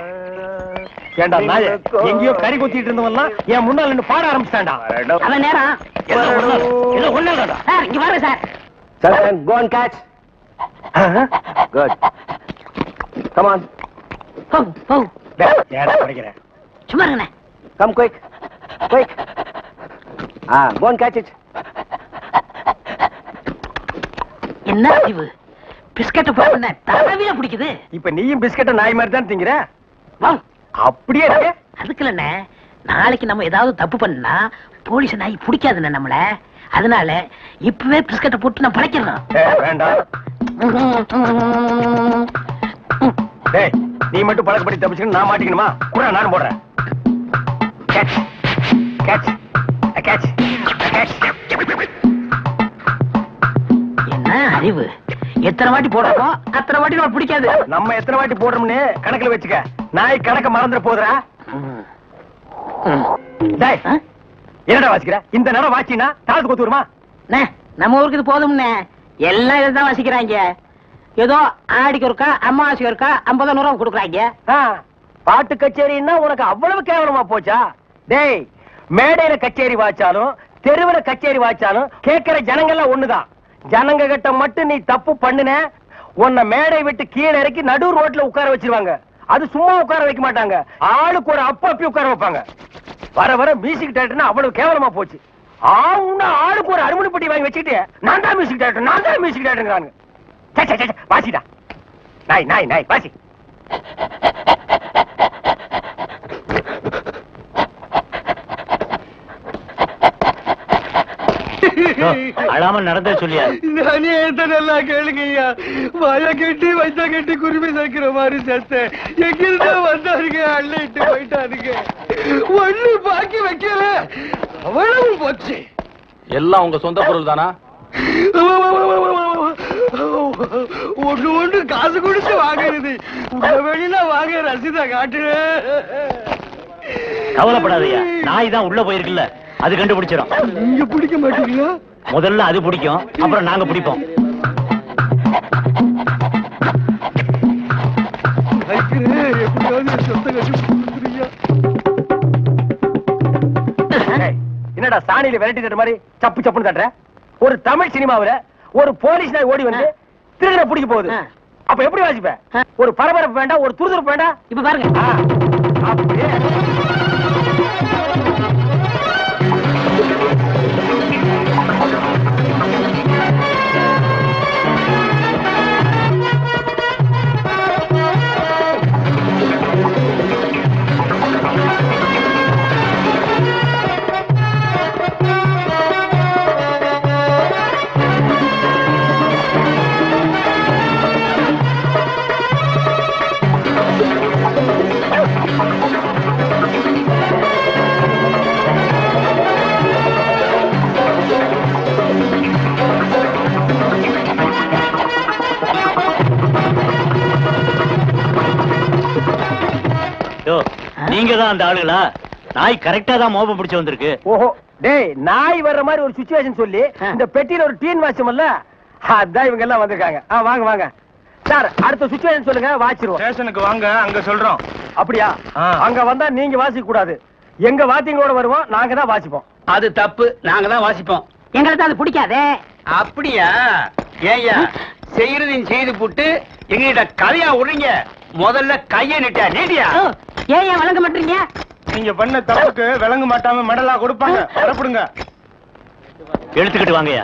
ஏண்டா நாய, எங்கேயோ கறி கொத்திட்டு இருந்தவன்லாம் என் முன்னால நின்னு பாட ஆரம்பிச்சான்டா. அவன் நேரம். ஏதோ ஒண்ணாடா. சார் இங்க வாங்க sir. Sir, go and catch. Good. Come on. போ போ. ஏடா படிக்கிறேன். சும்மா இருங்கண்ணே. Come quick. Quick. Go and catch it. என்ன அறிவு? பிஸ்கட் போடுன தடவில பிடிக்குது. இப்ப நீயும் பிஸ்கட்ட நாய் மாதிரி தான் திங்கிற. வா. அப்படியே இருக்கு. அதுக்கு இல்லண்ணே, நாளைக்கு நம்ம ஏதாவது தப்பு பண்ணா போலீஸ் நாய் பிடிக்காதுண்ணே நம்மள. அதனால இப்பவே பிஸ்கட்டை போட்டு நான் படைக்கிறேன். வேண்டாம். டேய், நீ மட்டும் பழக்கப்படி தப்பிச்சுன்னு நான் மாட்டிக்கணுமா? கூட நானும் போடுறேன். Catch. Catch. Catch. Catch. என்ன அறிவு? எத்தனை வாட்டி போடுறோமோ அத்தனை வாட்டி நம்ம பிடிக்காது. நம்ம எத்தனை வாட்டி போடுறோம்னு கணக்குல வச்சுக்க. நாய் கணக்க மறந்துட போதுறா. டேய், என்னடா வாசிக்கிற? இந்த நேரம் வாசினா தாளத்து கொத்து வருமா? நம்ம ஊருக்கு இது போதும்னே. எல்லாம் இதுதான் வாசிக்கிறாங்க. ஏதோ ஆடிக்கு ஒருக்கா, அம்மாவாசைக்கு ஒருக்கா 50 ரூபா கொடுக்குறாங்க. பாட்டு கச்சேரின்னா உனக்கு அவ்வளவு கேவலமா போச்சா? டேய், மேடையில கச்சேரி வாச்சாலும் தெருவுல கச்சேரி வாச்சாலும் கேட்கிற ஜனங்கள்லாம் ஒண்ணுதான். ஜனங்க கிட்ட மட்டும் நீ தப்பு பண்ணுன, உன்னை மேடை விட்டு கீழே இறக்கி நடு ரோட்ல உட்கார வச்சிருவாங்க. அது சும்மா உட்கார வைக்க மாட்டாங்க, ஆளுக்கு ஒரு அப்பி உட்கார வைப்பாங்க. வர வர மியூசிக் டைரக்டர்னா அவ்வளவு கேவலமா போச்சு. ஆளுக்கு ஒரு அருமணி பெட்டி வாங்கி வச்சுக்கிட்டு நான் தான் மியூசிக் டைரக்டர், நான் தான் மியூசிக் டைரக்டர். வாசிடா நாய் நாய் நாய் வாசி. அழாம நடந்த சொல்லியா? நானே நல்லா கேளுங்கய்யா. வாய கட்டி வைத்த கட்டி குருவி சேர்க்கிற மாதிரி சேர்த்தேன். எங்கிருந்தா வந்தாருங்க, அள்ளிட்டு போயிட்டாருங்க. ஒண்ணு பாக்கி வைக்கல, அவ்வளவு போச்சு. எல்லாம் உங்க சொந்த பொருள் தானா? ஒண்ணு ஒண்ணு காசு கொடுத்து வாங்குறது. உங்க வெளியில வாங்க ரசீதை காட்டு. கவலைப்படாதயா, நாய் தான் உள்ள போயிருக்குல்ல, அது கண்டுபிடிச்சிடும். நீங்க பிடிக்க மாட்டீங்களா? முதல்ல அது பிடிக்கும், அப்புறம் நாங்க பிடிப்போம். என்னடா சாணியில விரட்டி தட்டுற மாதிரி சப்பு சப்புன்னு தட்டுற? ஒரு தமிழ் சினிமாவுல ஒரு போலீஸ் நாய் ஓடி வந்து திருடனை பிடிக்க போகுது. அப்ப எப்படி வாசிப்ப? ஒரு பரபரப்பு வேண்டாம், ஒரு துருதுருப்பு வேண்டாம். இப்ப பாருங்க. அப்படியே நீங்க தான் அந்த ஆளுங்களா? நாய் கரெக்டா தான் மோப்பம் பிடிச்சு வந்திருக்கு. ஓஹோ, டேய், நாய் வர்ற மாதிரி ஒரு சிச்சுவேஷன் சொல்லி இந்த பெட்டியில ஒரு டீன் வாச்சமல்ல, அதான் இவங்க எல்லாம் வந்திருக்காங்க. வாங்க வாங்க சார், அடுத்த சிச்சுவேஷன் சொல்லுங்க, வாச்சிருவோம். ஸ்டேஷனுக்கு வாங்க, அங்க சொல்றோம். அப்படியா? அங்க வந்தா நீங்க வாசிக்க கூடாது, எங்க வாத்தியங்களோட வருவோம், நாங்க தான் வாசிப்போம். அது தப்பு, நாங்க தான் வாசிப்போம். எங்களுக்கு அது பிடிக்காதே. அப்படியா? ஏய்யா, செய்யறதையும் செய்து போட்டு எங்ககிட்ட கதையா விடுறீங்க. முதல்ல கைய நீட்டியா? ஏன் வழங்க மாட்டீங்க? நீங்க பண்ண தப்புக்கு விளங்க மாட்டாம மெடலா கொடுப்பாங்க. வரப்படுங்க. எடுத்துக்கிட்டு வாங்கயா.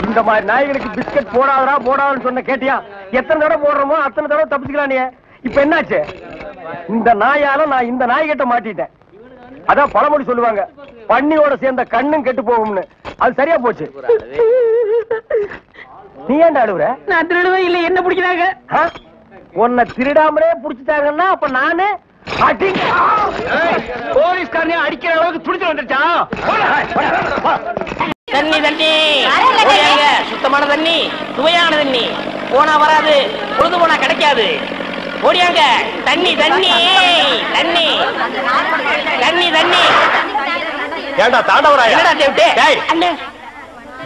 இந்த மாதிரி நாய்களுக்கு பிஸ்கட் போடாதா போடாதுன்னு சொன்ன கேட்டியா? எத்தனை தடவை போடுறோமோ அத்தனை தடவை தப்பிச்சுக்கலாம் நீ. இப்ப என்னாச்சு? இந்த நாயால நான் இந்த நாய்கிட்ட மாட்டிட்டேன். அதான் பழமொழி சொல்லுவாங்க, பன்னியோட சேர்ந்த கண்ணும் கெட்டு போகும்னு. அது சரியா போச்சு. நீ ஏன்டா அழுவுற? நான் திருடுவே இல்ல, என்ன பிடிக்கிறாங்க? உன்னை திருடாமலே புடிச்சிட்டாங்கன்னா அப்ப நானு போலீஸ்காரனே அடிக்கிற அளவுக்கு துடிச்சு வந்துருச்சா? தண்ணி தண்ணி சுத்தமான தண்ணி, சுவையான தண்ணி. போனா வராது, பொழுது போனா கிடைக்காது. ஓடியாங்க. தண்ணி தண்ணி தண்ணி தண்ணி தண்ணி. ஏண்டா தாண்டவராயா?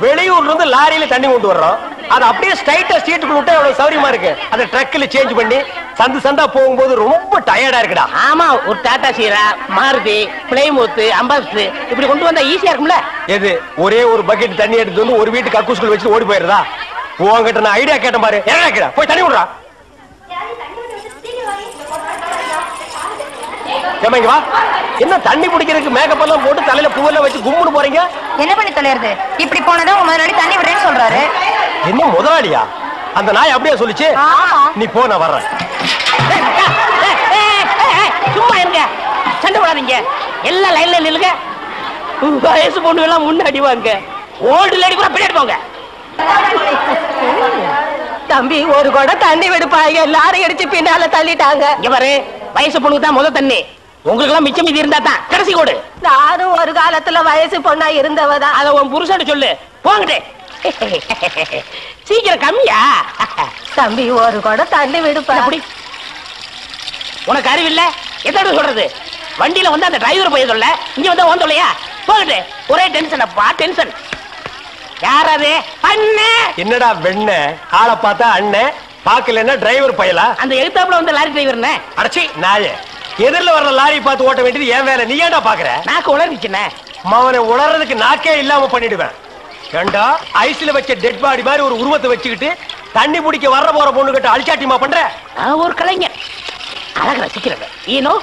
வெளியூர்ல இருந்து லாரியில தண்ணி கொண்டு வர்றோம். அது அப்படியே ஸ்ட்ரைட்டா ஸ்ட்ரீட்டுக்குள்ள விட்டா எவ்வளவு சௌரியமா இருக்கு. அதை ட்ரக்ல சேஞ்ச் பண்ணி சந்து சந்தா போகும்போது ரொம்ப டயர்டா இருக்குடா. ஆமா, ஒரு டாடா சீரா, மாருதி, பிளைமூத், அம்பாஸ்டர் இப்படி கொண்டு வந்தா ஈஸியா இருக்கும்ல. எது ஒரே ஒரு பக்கெட் தண்ணி எடுத்து வந்து ஒரு வீட்டு கக்கூஸ்குள்ள வச்சு ஓடி போயிருதா? உங்ககிட்ட நான் ஐடியா கேட்டேன் பாரு. என்ன கேட்டா போய் தண்ணி விடுறா. வா. என்ன தண்ணி பிடிக்கிறதுக்கு மேக்கப் எல்லாம் போட்டு தலையில பூவெல்லாம் வச்சு கும்பிட்டு போறீங்க? என்ன பண்ணி தொலைறது? இப்படி போனதா உங்க முதலாளி தண்ணி விடுறேன்னு சொல்றாரு. என்ன முதலாளியா? அந்த நாய் அப்படியே சொல்லிச்சு. நீ போ, நான் வர்றேன். சும்மா இருங்க, சண்டை போடாதீங்க. எல்லாம் லைன்ல நில்லுங்க. வயசு பொண்ணு எல்லாம் முன்னாடி வாங்க, ஓல்டு லேடி கூட பின்னாடி போங்க. தம்பி, ஒரு கூட தண்ணி விடுப்பாங்க, லாரி அடிச்சு பின்னால தள்ளிட்டாங்க. இங்க பாரு, வயசு பொண்ணுக்கு தான் முதல் தண்ணி. உங்களுக்கு எல்லாம் மிச்சம் மீதி இருந்தா தான் கடைசி கோடு. நானும் ஒரு காலத்துல வயசு பொண்ணா இருந்தவதான். அத உன் புருஷன் சொல்லு. போங்கடே. சீக்கிரம் கம்மியா? தம்பி, ஒரு கூட தண்ணி விடுப்பா. உனக்கு அறிவில்ல? எத்தனை சொல்றது? வண்டியில வந்து அந்த டிரைவர் போய் சொல்ல, இங்க வந்து ஓன் சொல்லையா? போகட்டு. ஒரே டென்ஷன் அப்பா, டென்ஷன். யாராவது? அண்ணே. என்னடா வெண்ண ஆளை பார்த்தா அண்ணன், பாக்கலன்னா டிரைவர் பயலா? அந்த எழுத்தாப்புல வந்து லாரி டிரைவர். அடச்சி நாயே, எதிரில வர்ற லாரி பார்த்து ஓட்ட வேண்டியது ஏன் வேலை? நீ ஏன்டா பாக்குற? நாக்கு உளறிச்சுனே. மவனை உளறதுக்கு நாக்கே இல்லாம பண்ணிடுவேன். ஏண்டா ஐஸ்ல வச்ச டெட் பாடி மாதிரி ஒரு உருவத்தை வச்சுக்கிட்டு தண்ணி பிடிக்க வர்ற போற பொண்ணு கிட்ட அழிச்சாட்டிமா பண்ற? ஒரு கலைஞர் அழகு ரசிக்கிறது. ஈனோ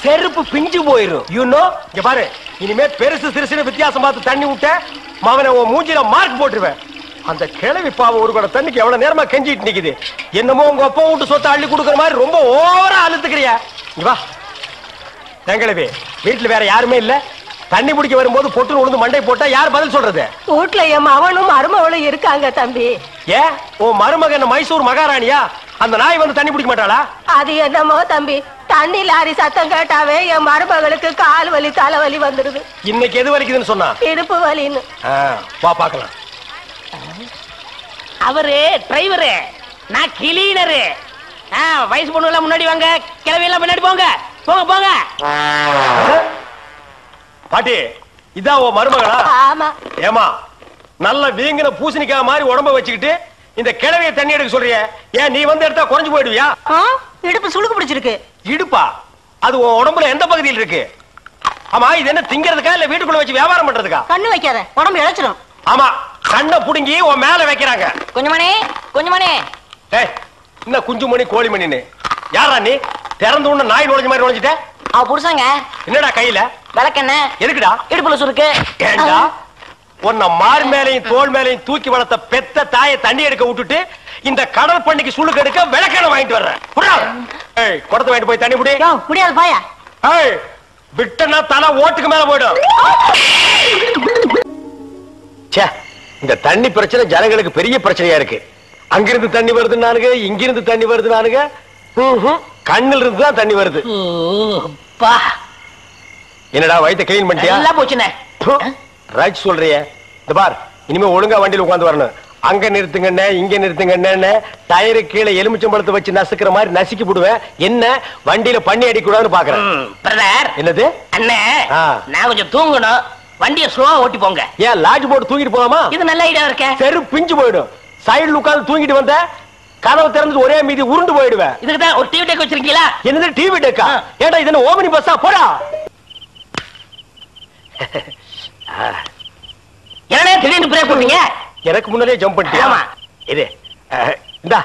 செருப்பு பிஞ்சு போயிரும். யூனோ இங்க பாரு, இனிமே பெருசு சிறுசுன்னு வித்தியாசம் பார்த்து தண்ணி விட்ட மவனை உன் மூஞ்சில மார்க் போட்டுருவேன். அந்த கிழவி பாவம் ஒரு கூட தண்ணிக்கு எவ்வளவு நேரமா கெஞ்சிட்டு நிக்குது. என்னமோ உங்க அப்பா விட்டு சொத்தை அள்ளி கொடுக்குற மாதிரி ரொம்ப ஓவரா அழுத்துக்கிறியா? இங்க வா. எங்களவே வீட்டுல வேற யாருமே இல்ல. தண்ணி பிடிக்க வரும்போது பொட்டு உழுந்து மண்டை போட்டா யார் பதில் சொல்றது? வீட்டுல என் மகனும் மருமகளும் இருக்காங்க தம்பி. ஏன் உன் மருமகன் மைசூர் மகாராணியா? அந்த நாய் வந்து தண்ணி பிடிக்க மாட்டாளா? அது என்னமோ தம்பி, தண்ணி லாரி சத்தம் கேட்டாவே என் மருமகளுக்கு கால் வலி தலைவலி வந்துருது. இன்னைக்கு எது வலிக்குதுன்னு சொன்னா? இடுப்பு வலின்னு. வா பாக்கலாம். அவரு டிரைவரு, நான் கிளீனரு. வயசு பொண்ணு எல்லாம் முன்னாடி வாங்க, கிளவி எல்லாம் முன்னாடி போங்க. போங்க போங்க. பாட்டி, இதான் உன் மருமகளா? ஆமா. ஏமா, நல்ல வீங்கின பூசணிக்காய் மாதிரி உடம்ப வச்சுக்கிட்டு இந்த கிழவிய தண்ணி எடுக்க சொல்றிய? ஏன் நீ வந்து எடுத்தா குறைஞ்சு போயிடுவியா? இடுப்பு சுளுக்கு பிடிச்சிருக்கு. இடுப்பா? அது உன் உடம்புல எந்த பகுதியில் இருக்கு? ஆமா, இது என்ன திங்கிறதுக்கா இல்ல வீட்டுக்குள்ள வச்சு வியாபாரம் பண்றதுக்கா? கண்ணு வைக்காத, உடம்பு இழைச்சிடும். ஆமா, கண்ணை புடுங்கி உன் மேல வைக்கிறாங்க. குஞ்சுமணி, குஞ்சுமணி. என்ன குஞ்சுமணி கோழிமணின்னு? யாரா நீ? திறந்து உன்ன நாய் நுழைஞ்ச மாதிரி நுழைஞ்சிட்ட? அவ புருஷங்க. என்னடா கையில? விளக்கெண்ண. எதுக்குடா? இடுப்புல சுருக்கு. ஏண்டா உன்ன மார் மேலையும் தோல் மேலையும் தூக்கி வளர்த்த பெத்த தாயை தண்ணி எடுக்க விட்டுட்டு இந்த கடல் பண்ணிக்கு சுளுக்கு எடுக்க விளக்கெண்ண வாங்கிட்டு வர்றேன். குடத்தை வாங்கிட்டு போய் தண்ணி புடி. முடியாது பாயா. விட்டனா தலை ஓட்டுக்கு மேல போயிடும். இந்த தண்ணி பிரச்சனை ஜனங்களுக்கு பெரிய பிரச்சனையா இருக்கு. அங்கிருந்து தண்ணி வருதுன்னானுங்க, இங்கிருந்து தண்ணி வருதுன்னானுங்க. கண்ணில் இருந்து தான் தண்ணி வருது. என்னடா வயித்தை கிளீன் பண்ணிட்டியா? எல்லாம் போச்சுனே. ரைட் சொல்றியே. இந்த பார், இனிமே ஒழுங்கா வண்டியில உட்கார்ந்து வரணும். அங்க நிறுத்துங்கண்ணே, இங்க நிறுத்துங்கண்ணே. டயரு கீழே எலுமிச்சம்பழத்தை வச்சு நசுக்கிற மாதிரி நசுக்கி போடுவேன். என்ன வண்டியில பண்ணி அடிக்க கூடாதுன்னு பாக்குறேன். பிரதர். என்னது? அண்ணே, நான் கொஞ்சம் தூங்கணும். வண்டியை ஸ்லோவா ஓட்டி போங்க. ஏன் லாட்ஜ் போட்டு தூங்கிட்டு போலாமா? இது நல்ல ஐடியா இருக்கே. செரு பிஞ்சு போயிடும். சைடுல உட்கார்ந்து தூங்கிட்டு வந்த கதவு திறந்து ஒரே மீதி உருண்டு போயிடுவேன். இதுக்கு தான் ஒரு டிவி டெக் வச்சிருக்கீங்களா? என்னது டிவி டெக்கா? ஏடா இது என்ன ஓமினி பஸ்ஸா? போடா. என்னடா திடீர்னு பிரேக் போட்டீங்க? எனக்கு முன்னாலே ஜம்ப் பண்ணிட்டியா? ஆமா. இது இந்தா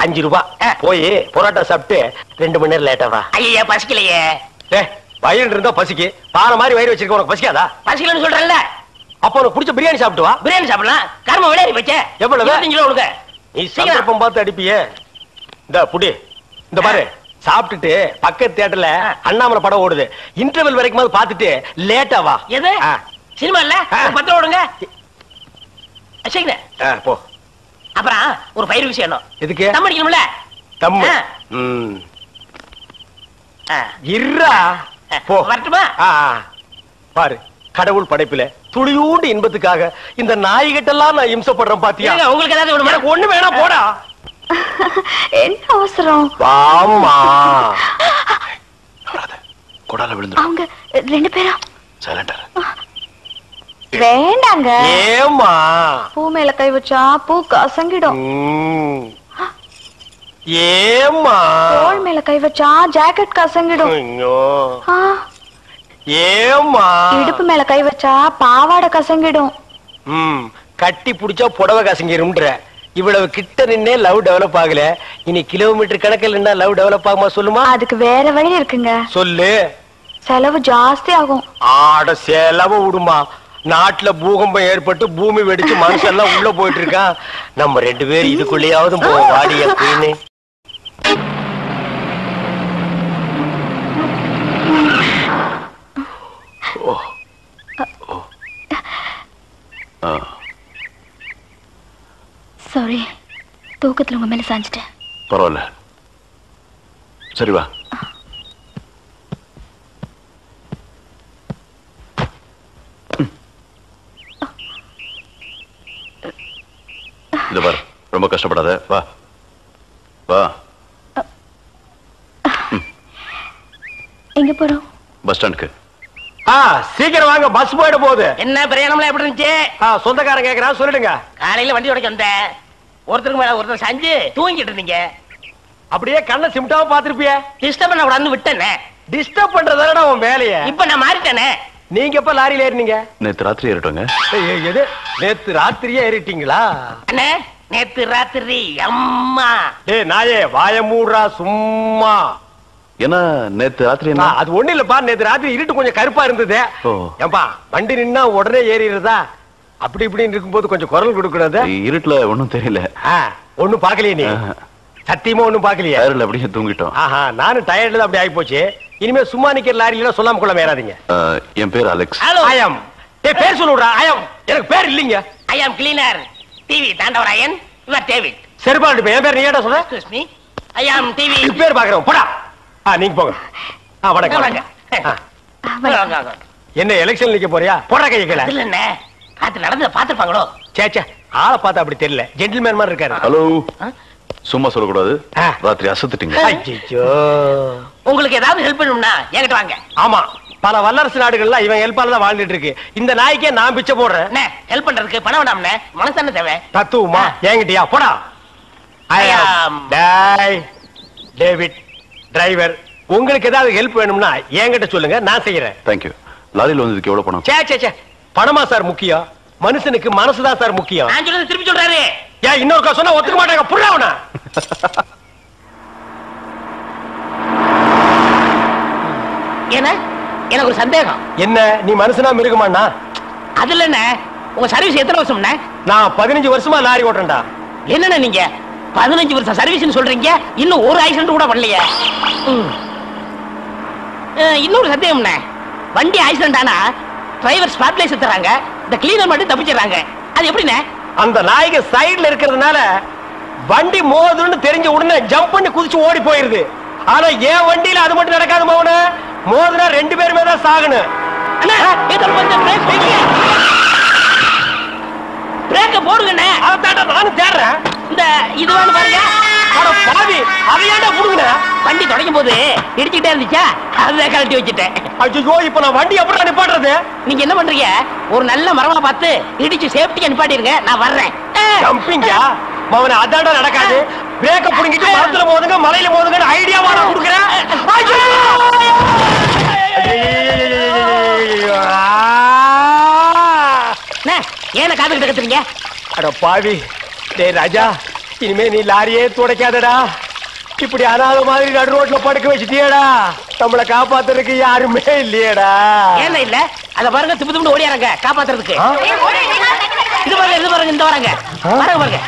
5 ரூபாய். போய் பரோட்டா சாப்பிட்டு 2 மணி நேரம் லேட்டா வா. ஐயா பசிக்கலையே. வயிறு இருந்தா பசிக்கு. பாறை மாதிரி வயிறு வச்சிருக்க உனக்கு பசிக்காதா? பசிக்கலன்னு சொல்றேன்ல. அப்ப உனக்கு பிடிச்ச பிரியாணி சாப்பிட்டு வா. பிரியாணி சாப்பிடலாம். கர்ம விளையாடி வச்ச. எவ்வளவு? 25 கிலோ கொடுங்க. நீ சந்தர்ப்பம் பார்த்து அடிப்பியே. இந்த புடி, இந்த பாரு, சாப்பிட்டுட்டு பக்கத்து தியேட்டர்ல அண்ணாமலை படம் ஓடுது, இன்டர்வல் வரைக்கும் பாத்துட்டு லேட்டா வா. எது சினிமா இல்ல பத்திரம் ஓடுங்க போ. அப்புறம் ஒரு பயிர் விஷயம். எதுக்கு? தம் அடிக்கணும்ல. தம்மு இருடா. போ. வரட்டுமா? பாரு, கடவுள் படைப்பில துளியூண்டு இன்பத்துக்காக இந்த நாய்கிட்டெல்லாம் நான் இம்சப்படுறேன் பாத்தியா? உங்களுக்கு ஏதாவது வேணுமா? எனக்கு ஒண்ணு வேணாம், போடா. என்ன அவசரம்? வாமா. கொடால விழுந்து. அவங்க 2 பேரும் சைலண்டா. வேண்டாங்க. ஏமா? பூ மேல கை வச்சா பூ கசங்கிடும். ஏமா? தோள் மேல கை வச்சா ஜாக்கெட் கசங்கிடும். ஏமா? இடுப்பு மேல கை வச்சா பாவாடை கசங்கிடும். கட்டி புடிச்சா புடவை கசங்கிரும்ன்ற. இவ்வளவு கிட்ட நின்னே லவ் டெவலப் ஆகல, இனி கிலோமீட்டர் கணக்கில் நின்னா லவ் டெவலப் ஆகுமா சொல்லுமா? அதுக்கு வேற வழி இருக்குங்க. சொல்லு. செலவு ஜாஸ்தி ஆகும். ஆட செலவு விடுமா? நாட்டுல பூகம்பம் ஏற்பட்டு பூமி வெடிச்சு மனுஷன் எல்லாம் உள்ள போயிட்டு இருக்கான். நம்ம 2 பேரும் இதுக்குள்ளேயாவது வாடி அப்படின்னு. சாரி, தூக்கத்துல உங்க மேல சாஞ்சிட்டேன். பரவாயில்ல, சரி வா. இது பாரு, ரொம்ப கஷ்டப்படாத, வா வா. எங்க போறோம்? பஸ் ஸ்டாண்டுக்கு. சீக்கிரம் வாங்க, பஸ் போயிட போகுது. என்ன பிரயாணம்லாம் எப்படி இருந்துச்சு? சொந்தக்காரன் கேக்குறான், சொல்லிடுங்க. காலையில வண்டி உடைக்க வந்தேன், ஒருத்தருக்கு மேல ஒருத்தர் சாஞ்சு தூங்கிட்டு இருந்தீங்க. அப்படியே கண்ணை சிமிட்டாம பாத்துருப்பிய. டிஸ்டர்ப் பண்ண கூடாதுன்னு விட்டேனே. டிஸ்டர்ப் பண்றதானடா உன் வேலைய. இப்ப நான் மாறிட்டேனே. நீங்க எப்ப லாரியில ஏறினீங்க? நேத்து ராத்திரி ஏறிட்டோங்க. எது, நேத்து ராத்திரியே ஏறிட்டீங்களா? அண்ணே, நேத்து ராத்திரி. அம்மா டேய் நாயே, வாய மூடுறா சும்மா. என்ன நேத்து ராத்திரி? அது ஒண்ணு இல்லப்பா, நேத்து ராத்திரி இருட்டு கொஞ்சம் கருப்பா இருந்தது. ஏன்பா வண்டி நின்னா உடனே ஏறிடுறதா? அப்படி இப்படின்னு இருக்கும்போது கொஞ்சம் குரல் கொடுக்கறது. இருட்டுல ஒண்ணும் தெரியல. ஒண்ணும் பாக்கலையே நீ? சத்தியமா ஒண்ணும் பாக்கலையே? டயர்ல அப்படியே தூங்கிட்டோம். நானும் டயர்ட்ல அப்படி ஆகி போச்சு. இனிமே சும்மா நிக்கிற லாரியில சொல்லாம கொள்ள மேறாதீங்க. என் பேர் அலெக்ஸ். ஐயம். பேர் சொல்லுடா. ஐயம். எனக்கு பேர் இல்லீங்க. I am cleaner TV Thandavarayan. Your David. சரிபாடு, என் பேர் நீ ஏடா சொல்ற? Excuse me, I am TV. பேர் பாக்குறோம், போடா. நீங்க போங்க. வணக்கம். என்ன எலெக்ஷன் நிக்க போறியா? போடா கையை கீழ. இல்ல என்ன காத்து நடந்து பாத்துப்பாங்களோ? சேச்சே, ஆளை பார்த்தா அப்படி தெரியல, ஜென்டில்மேன் மாதிரி இருக்காரு. ஹலோ, சும்மா சொல்லக்கூடாது. ராத்திரி அசத்துட்டீங்க. ஐயோ, உங்களுக்கு ஏதாவது ஹெல்ப் பண்ணணும்னா என்கிட்ட வாங்க. ஆமா, பல வல்லரசு நாடுகள்ல இவன் ஹெல்ப்பால தான் வாழ்ந்துட்டு இருக்கு. இந்த நாய்க்கே நான் பிச்சை போடுறேன். ஹெல்ப் பண்றதுக்கு பணம் வேண்டாம்னே, மனசு தேவை. தத்துவமா என்கிட்டயா? போடா. டேவிட் டிரைவர், உங்களுக்கு ஏதாவது ஹெல்ப் வேணும்னா என்கிட்ட சொல்லுங்க, நான் செய்யறேன். தேங்க்யூ. லாரியில் வந்ததுக்கு எவ்வளவு பணம்? சே பணமா சார் முக்கியம்? மனுஷனுக்கு மனசுதான் சார் முக்கியம். நான் சொல்றது திருப்பி சொல்றாரு. ஏன் இன்னொரு சொன்னா ஒத்துக்க மாட்டாங்க, புரியவனா? ஏன்னா எனக்கு ஒரு சந்தேகம். என்ன, நீ மனுஷனா மிருகமாண்ணா? அதுல என்ன, உங்க சர்வீஸ் எத்தனை வருஷம்னா? நான் 15 வருஷமா லாரி ஓட்டுறேன்டா. என்னன்னா நீங்க 15 வருஷம் சர்வீஸ்னு சொல்றீங்க, இன்னும் ஒரு ஆக்சிடென்ட் கூட பண்ணலையே. இன்னொரு சந்தேகம்ண்ணே, வண்டி ஆக்சிடென்ட் ஆனா டிரைவர் ஸ்பாட்ல செத்துறாங்க, இந்த கிளீனர் மட்டும் தப்பிச்சிடறாங்க. அது எப்படிண்ணே? அந்த நாய்க்கு சைடுல இருக்கிறதுனால வண்டி மோதுன்னு தெரிஞ்ச உடனே ஜம்ப் பண்ணி குதிச்சு ஓடி போயிருது. ஆனா என் வண்டியில அது மட்டும் நடக்காது மோன. மோதுனா 2 பேருமே தான் சாகணும். பிரேக்க போடுங்கண்ணே. அதான்டா நானும் தேடுறேன். இந்த இது வேணும் பாருங்க. பாவி, அதையாண்டா புடுங்கண்ணே. வண்டி தொடங்கும் போது இடிச்சுக்கிட்டே இருந்துச்சா, அதை கழட்டி வச்சுட்டேன். ஐயோ, இப்ப நான் வண்டி எப்படி நிப்பாட்டுறது? நீங்க என்ன பண்றீங்க, ஒரு நல்ல மரமா பார்த்து இடிச்சு சேஃப்டியா நிப்பாட்டிருங்க, நான் வர்றேன். ஜம்பிங்கா மவன, அதாண்டா நடக்காது. பிரேக்க புடுங்கிட்டு மரத்துல மோதுங்க, மலையில மோதுங்க ஐடியாவா நான் கொடுக்குறேன். ஏன காதுகிட்ட கத்துறீங்க? அட பாவி, டேய் ராஜா, இனிமே நீ லாரியே துடைக்காதடா. இப்படி அனாத மாதிரி நடு ரோட்ல படுக்க வச்சுட்டியேடா. நம்மளை காப்பாத்துறதுக்கு யாருமே இல்லையேடா. ஏன் இல்ல, அத பாருங்க, திப்பு திப்பு ஓடியாரங்க காப்பாத்துறதுக்கு. இது பாருங்க, இது பாருங்க, இந்த வராங்க பாருங்க பாருங்க.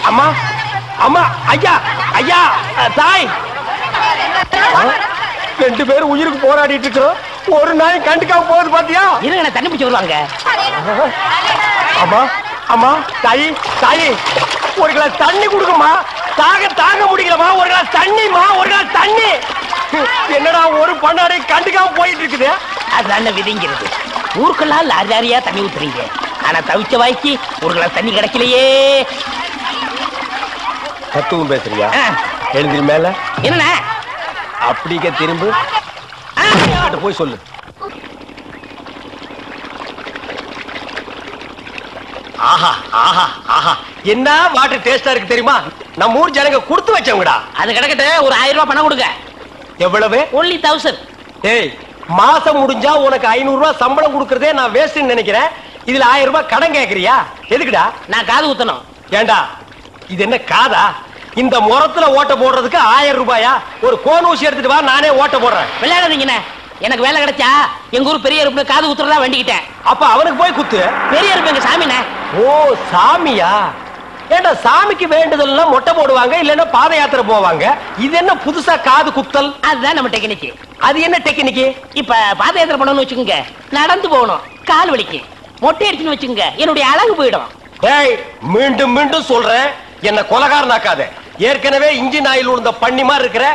அம்மா அம்மா ஐயா ஐயா தாய் 2 பேரும் உயிருக்கு போராடிட்டு இருக்கிறோம். ஒரு நாய் கண்டுக்காம போகுது பாத்தியா? இருங்க தண்ணி பிடிச்சு வருவாங்க. அம்மா அம்மா தாயி தாயி ஒரு கிளாஸ் தண்ணி கொடுக்குமா. தாங்க முடியலமா. ஒரு கிளாஸ் தண்ணிமா. ஒரு கிளாஸ் தண்ணி. என்னடா ஒரு பண்ணாடை கண்டுக்காம போயிட்டு இருக்குது. அதுதான விதிங்கிறது. ஊருக்கெல்லாம் லாரி லாரியா தண்ணி ஊத்துறீங்க. ஆனா தவிச்ச வாய்க்கு ஒரு கிளாஸ் தண்ணி கிடைக்கலையே. தத்துவம் பேசுறியா? எழுதி மேல என்ன அப்படிக்க திரும்ப போய் சொல்லு. ஆஹா ஆஹா ஆஹா என்ன வாட்டர் டேஸ்டா இருக்கு தெரியுமா? நம்ம ஊர் ஜனங்க கொடுத்து வச்சவங்கடா. அது கிடக்கட்டு ஒரு 1000 ரூபாய் பணம் கொடுங்க. எவ்வளவு? only 1000. ஏய் மாசம் முடிஞ்சா உனக்கு 500 ரூபாய் சம்பளம் கொடுக்கறதே நான் வேஸ்ட்னு நினைக்கிறேன். இதுல 1000 ரூபாய் கடன் கேக்குறியா? எதுக்குடா? நான் காது ஊத்தணும். ஏண்டா இது என்ன காதா? இந்த முறத்துல ஓட்ட போடுறதுக்கு 1000 ரூபாயா? ஒரு கோன் ஊசி எடுத்துட்டு வா, நானே ஓட்ட போடுறேன். விளையாடாதீங்கண்ணே. எனக்கு வேலை கிடைச்சா எங்க ஊர் பெரிய அருப்புல காது ஊத்துறதா வேண்டிக்கிட்டேன். அப்ப அவனுக்கு போய் குத்து. பெரிய அருப்பு எங்க சாமிண்ணே. ஓ சாமியா? ஏண்டா சாமிக்கு வேண்டுதல்னா மொட்டை போடுவாங்க, இல்லன்னா பாத யாத்திரை போவாங்க. இது என்ன புதுசா காது குத்தல்? அதுதான் நம்ம டெக்னிக். அது என்ன டெக்னிக்? இப்ப பாத யாத்திரை பண்ணணும்னு வச்சுக்கோங்க, நடந்து போகணும், கால் வலிக்கு. மொட்டை அடிச்சுன்னு வச்சுக்கோங்க, என்னுடைய அழகு போயிடும். டேய் மீண்டும் மீண்டும் சொல்றேன், என்ன கொலகாரனாக்காத. ஏற்கனவே இன்ஜின் ஆயில் உள்ள பண்ணி மாதிரி இருக்கிற.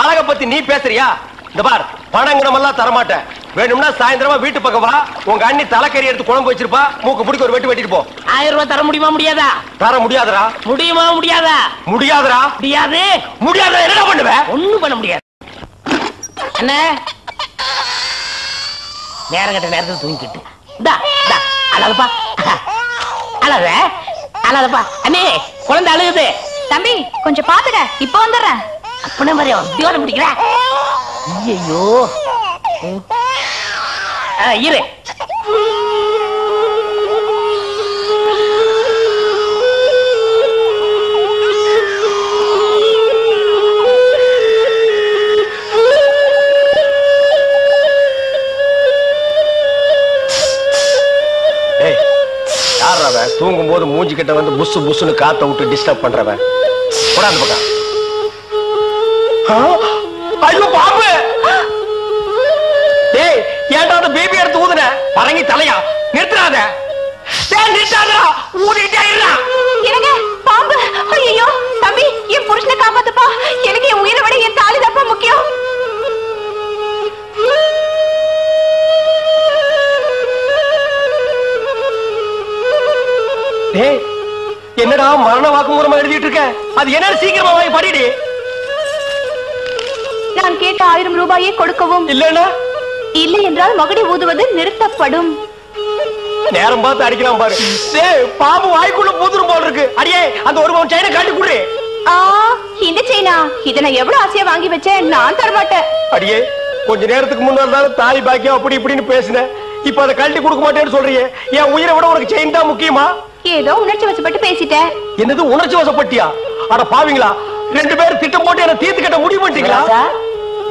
அழக பத்தி நீ பேசுறியா? இந்த பார் பணங்கனமெல்லாம் தரமாட்டேன். வேணும்னா சாயந்தரமா வீட்டு பக்கம் வா. உங்க அண்ணி தலைக்கறி எடுத்து குழம்பு வச்சிருப்பா. மூக்கு பிடிக்க ஒரு வெட்டி வெட்டிட்டு போ. 1000 ரூபாய் தர முடியுமா முடியாதா? தர முடியாதுடா. முடியுமா முடியாதா? முடியாதுடா. முடியாது. முடியாத என்ன பண்ணுவ? ஒண்ணும் பண்ண முடியாது. அண்ணே நேரம் கட்ட நேரத்தில் தூங்கிக்கிட்டு அழகப்பா அழகப்பா. அண்ணே குழந்தை அழுகுது. தம்பி கொஞ்சம் பாத்துக்க, இப்ப வந்துடுறேன். அப்பனே மாதிரி உத்தியோகம் பிடிக்கிற. ஐயோ இரு. தூங்கும் போது மூஞ்சி கிட்ட வந்து புசு புசுன்னு காத்த விட்டு டிஸ்டர்ப் பண்றவன். அந்த பக்கம். ஐயோ பாம்பு. ஏய் ஏன்டா அந்த பேபி எடுத்து ஊதுன? பரங்கி தலையா? நிறுத்தாத. டேய் நிறுத்தாதடா. ஊதிட்டே இருடா. என்னங்க பாம்பு? ஐயோ தம்பி என் புருஷனை காப்பாத்துப்பா. எனக்கு என் உயிரை விட என் தாலி தான் முக்கியம். டேய் என்னடா மரண வாக்குமூலமா எழுதிட்டு இருக்க? அது என்ன சீக்கிரமா வாங்கி படிடி. நான் கேட்ட 1000 ரூபாயை கொடுக்கவும். இல்லன்னா இல்லை என்றால் மகுடி ஊதுவது நிறுத்தப்படும். நேரம் பார்த்து அடிக்கலாம் பாரு. டேய் பாம்பு வாய்க்குள்ள பூதுரும் போல இருக்கு. அடியே அந்த ஒரு பவுன் செயினை காட்டி குடுறே. இந்த செயினா? இத நான் எவ்வளவு ஆசையா வாங்கி வச்சேன். நான் தர மாட்டேன். அடியே கொஞ்ச நேரத்துக்கு முன்னாடி தாலி பாக்கியம் அப்படி இப்படின்னு பேசினேன். இப்ப அதை கழட்டி கொடுக்க மாட்டேன்னு சொல்றீங்க. என் உயிரை விட உனக்கு செயின் தான் முக்கியமா? ஏதோ உணர்ச்சி வசப்பட்டு பேசிட்டேன். என்னது உணர்ச்சி வசப்பட்டியா? அட பாவீங்களா, 2 பேரும் திட்டம் போட்டு என்ன தீர்த்து கட்ட முடிவு பண்ணிட்டீங்களா?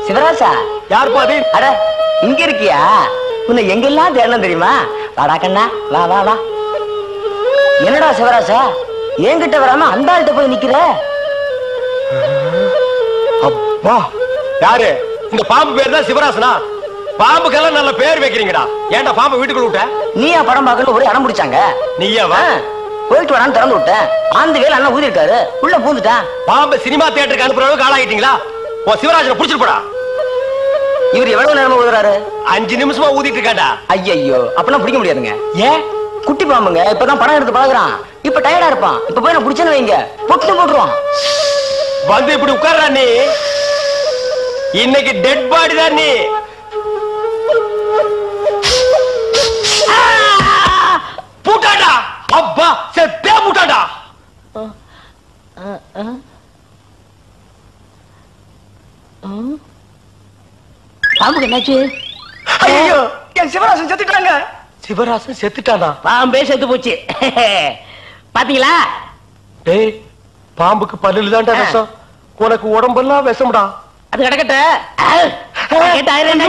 சிவராசா யார் பாதி? அட இங்க இருக்கியா? உன்னை எங்கெல்லாம் தேடணும் தெரியுமா? வாடா கண்ணா வா வா வா. என்னடா சிவராசா என்கிட்ட வராம அந்த ஆள்கிட்ட போய் நிக்கிற? அப்பா யாரு? இந்த பாம்பு பேர் தான் சிவராசனா? பாம்புக்கெல்லாம் நல்ல பேர் வைக்கிறீங்கடா. ஏன்டா பாம்பு வீட்டுக்குள்ள விட்ட? நீயா படம் பார்க்கணும் ஒரே அடம் பிடிச்சாங்க. நீயா வா. போயிட்டு வரான்னு திறந்து விட்டேன். ஆந்து வேலை அண்ணன் ஊதி இருக்காரு, உள்ள பூந்துட்டான். பாம்பு சினிமா தியேட்டருக்கு அனுப்புற அளவுக்கு ஆளாயிட்டீங்களா? ஓ சிவராஜனை புடிச்சிட்டு போடா. இவர் எவ்வளவு நேரமா ஊதுறாரு? 5 நிமிஷமா ஊதிட்டு இருக்காடா. ஐயோ அப்பெல்லாம் பிடிக்க முடியாதுங்க. ஏன்? குட்டி பாம்புங்க. இப்பதான் படம் எடுத்து பழகுறான். இப்ப டயர்டா இருப்பான். இப்ப போய் நான் பிடிச்சேன்னு வைங்க, பொட்டு போட்டுருவான். வந்து இப்படி உட்கார்றா நீ. இன்னைக்கு டெட் பாடி தான் நீ. பூட்டாடா. அப்பா செத்தே பூட்டாடா. பாம்புக்கு என்னாச்சு? ஐயோ என் சிவராசன் செத்துட்டாங்க. சிவராசன் செத்துட்டானா? பாம்பே செத்து போச்சு. பாத்தீங்களா? டேய் பாம்புக்கு பல்லுல தான்டா விஷம். உனக்கு உடம்பெல்லாம் விஷம்டா. அது கிடக்கட்ட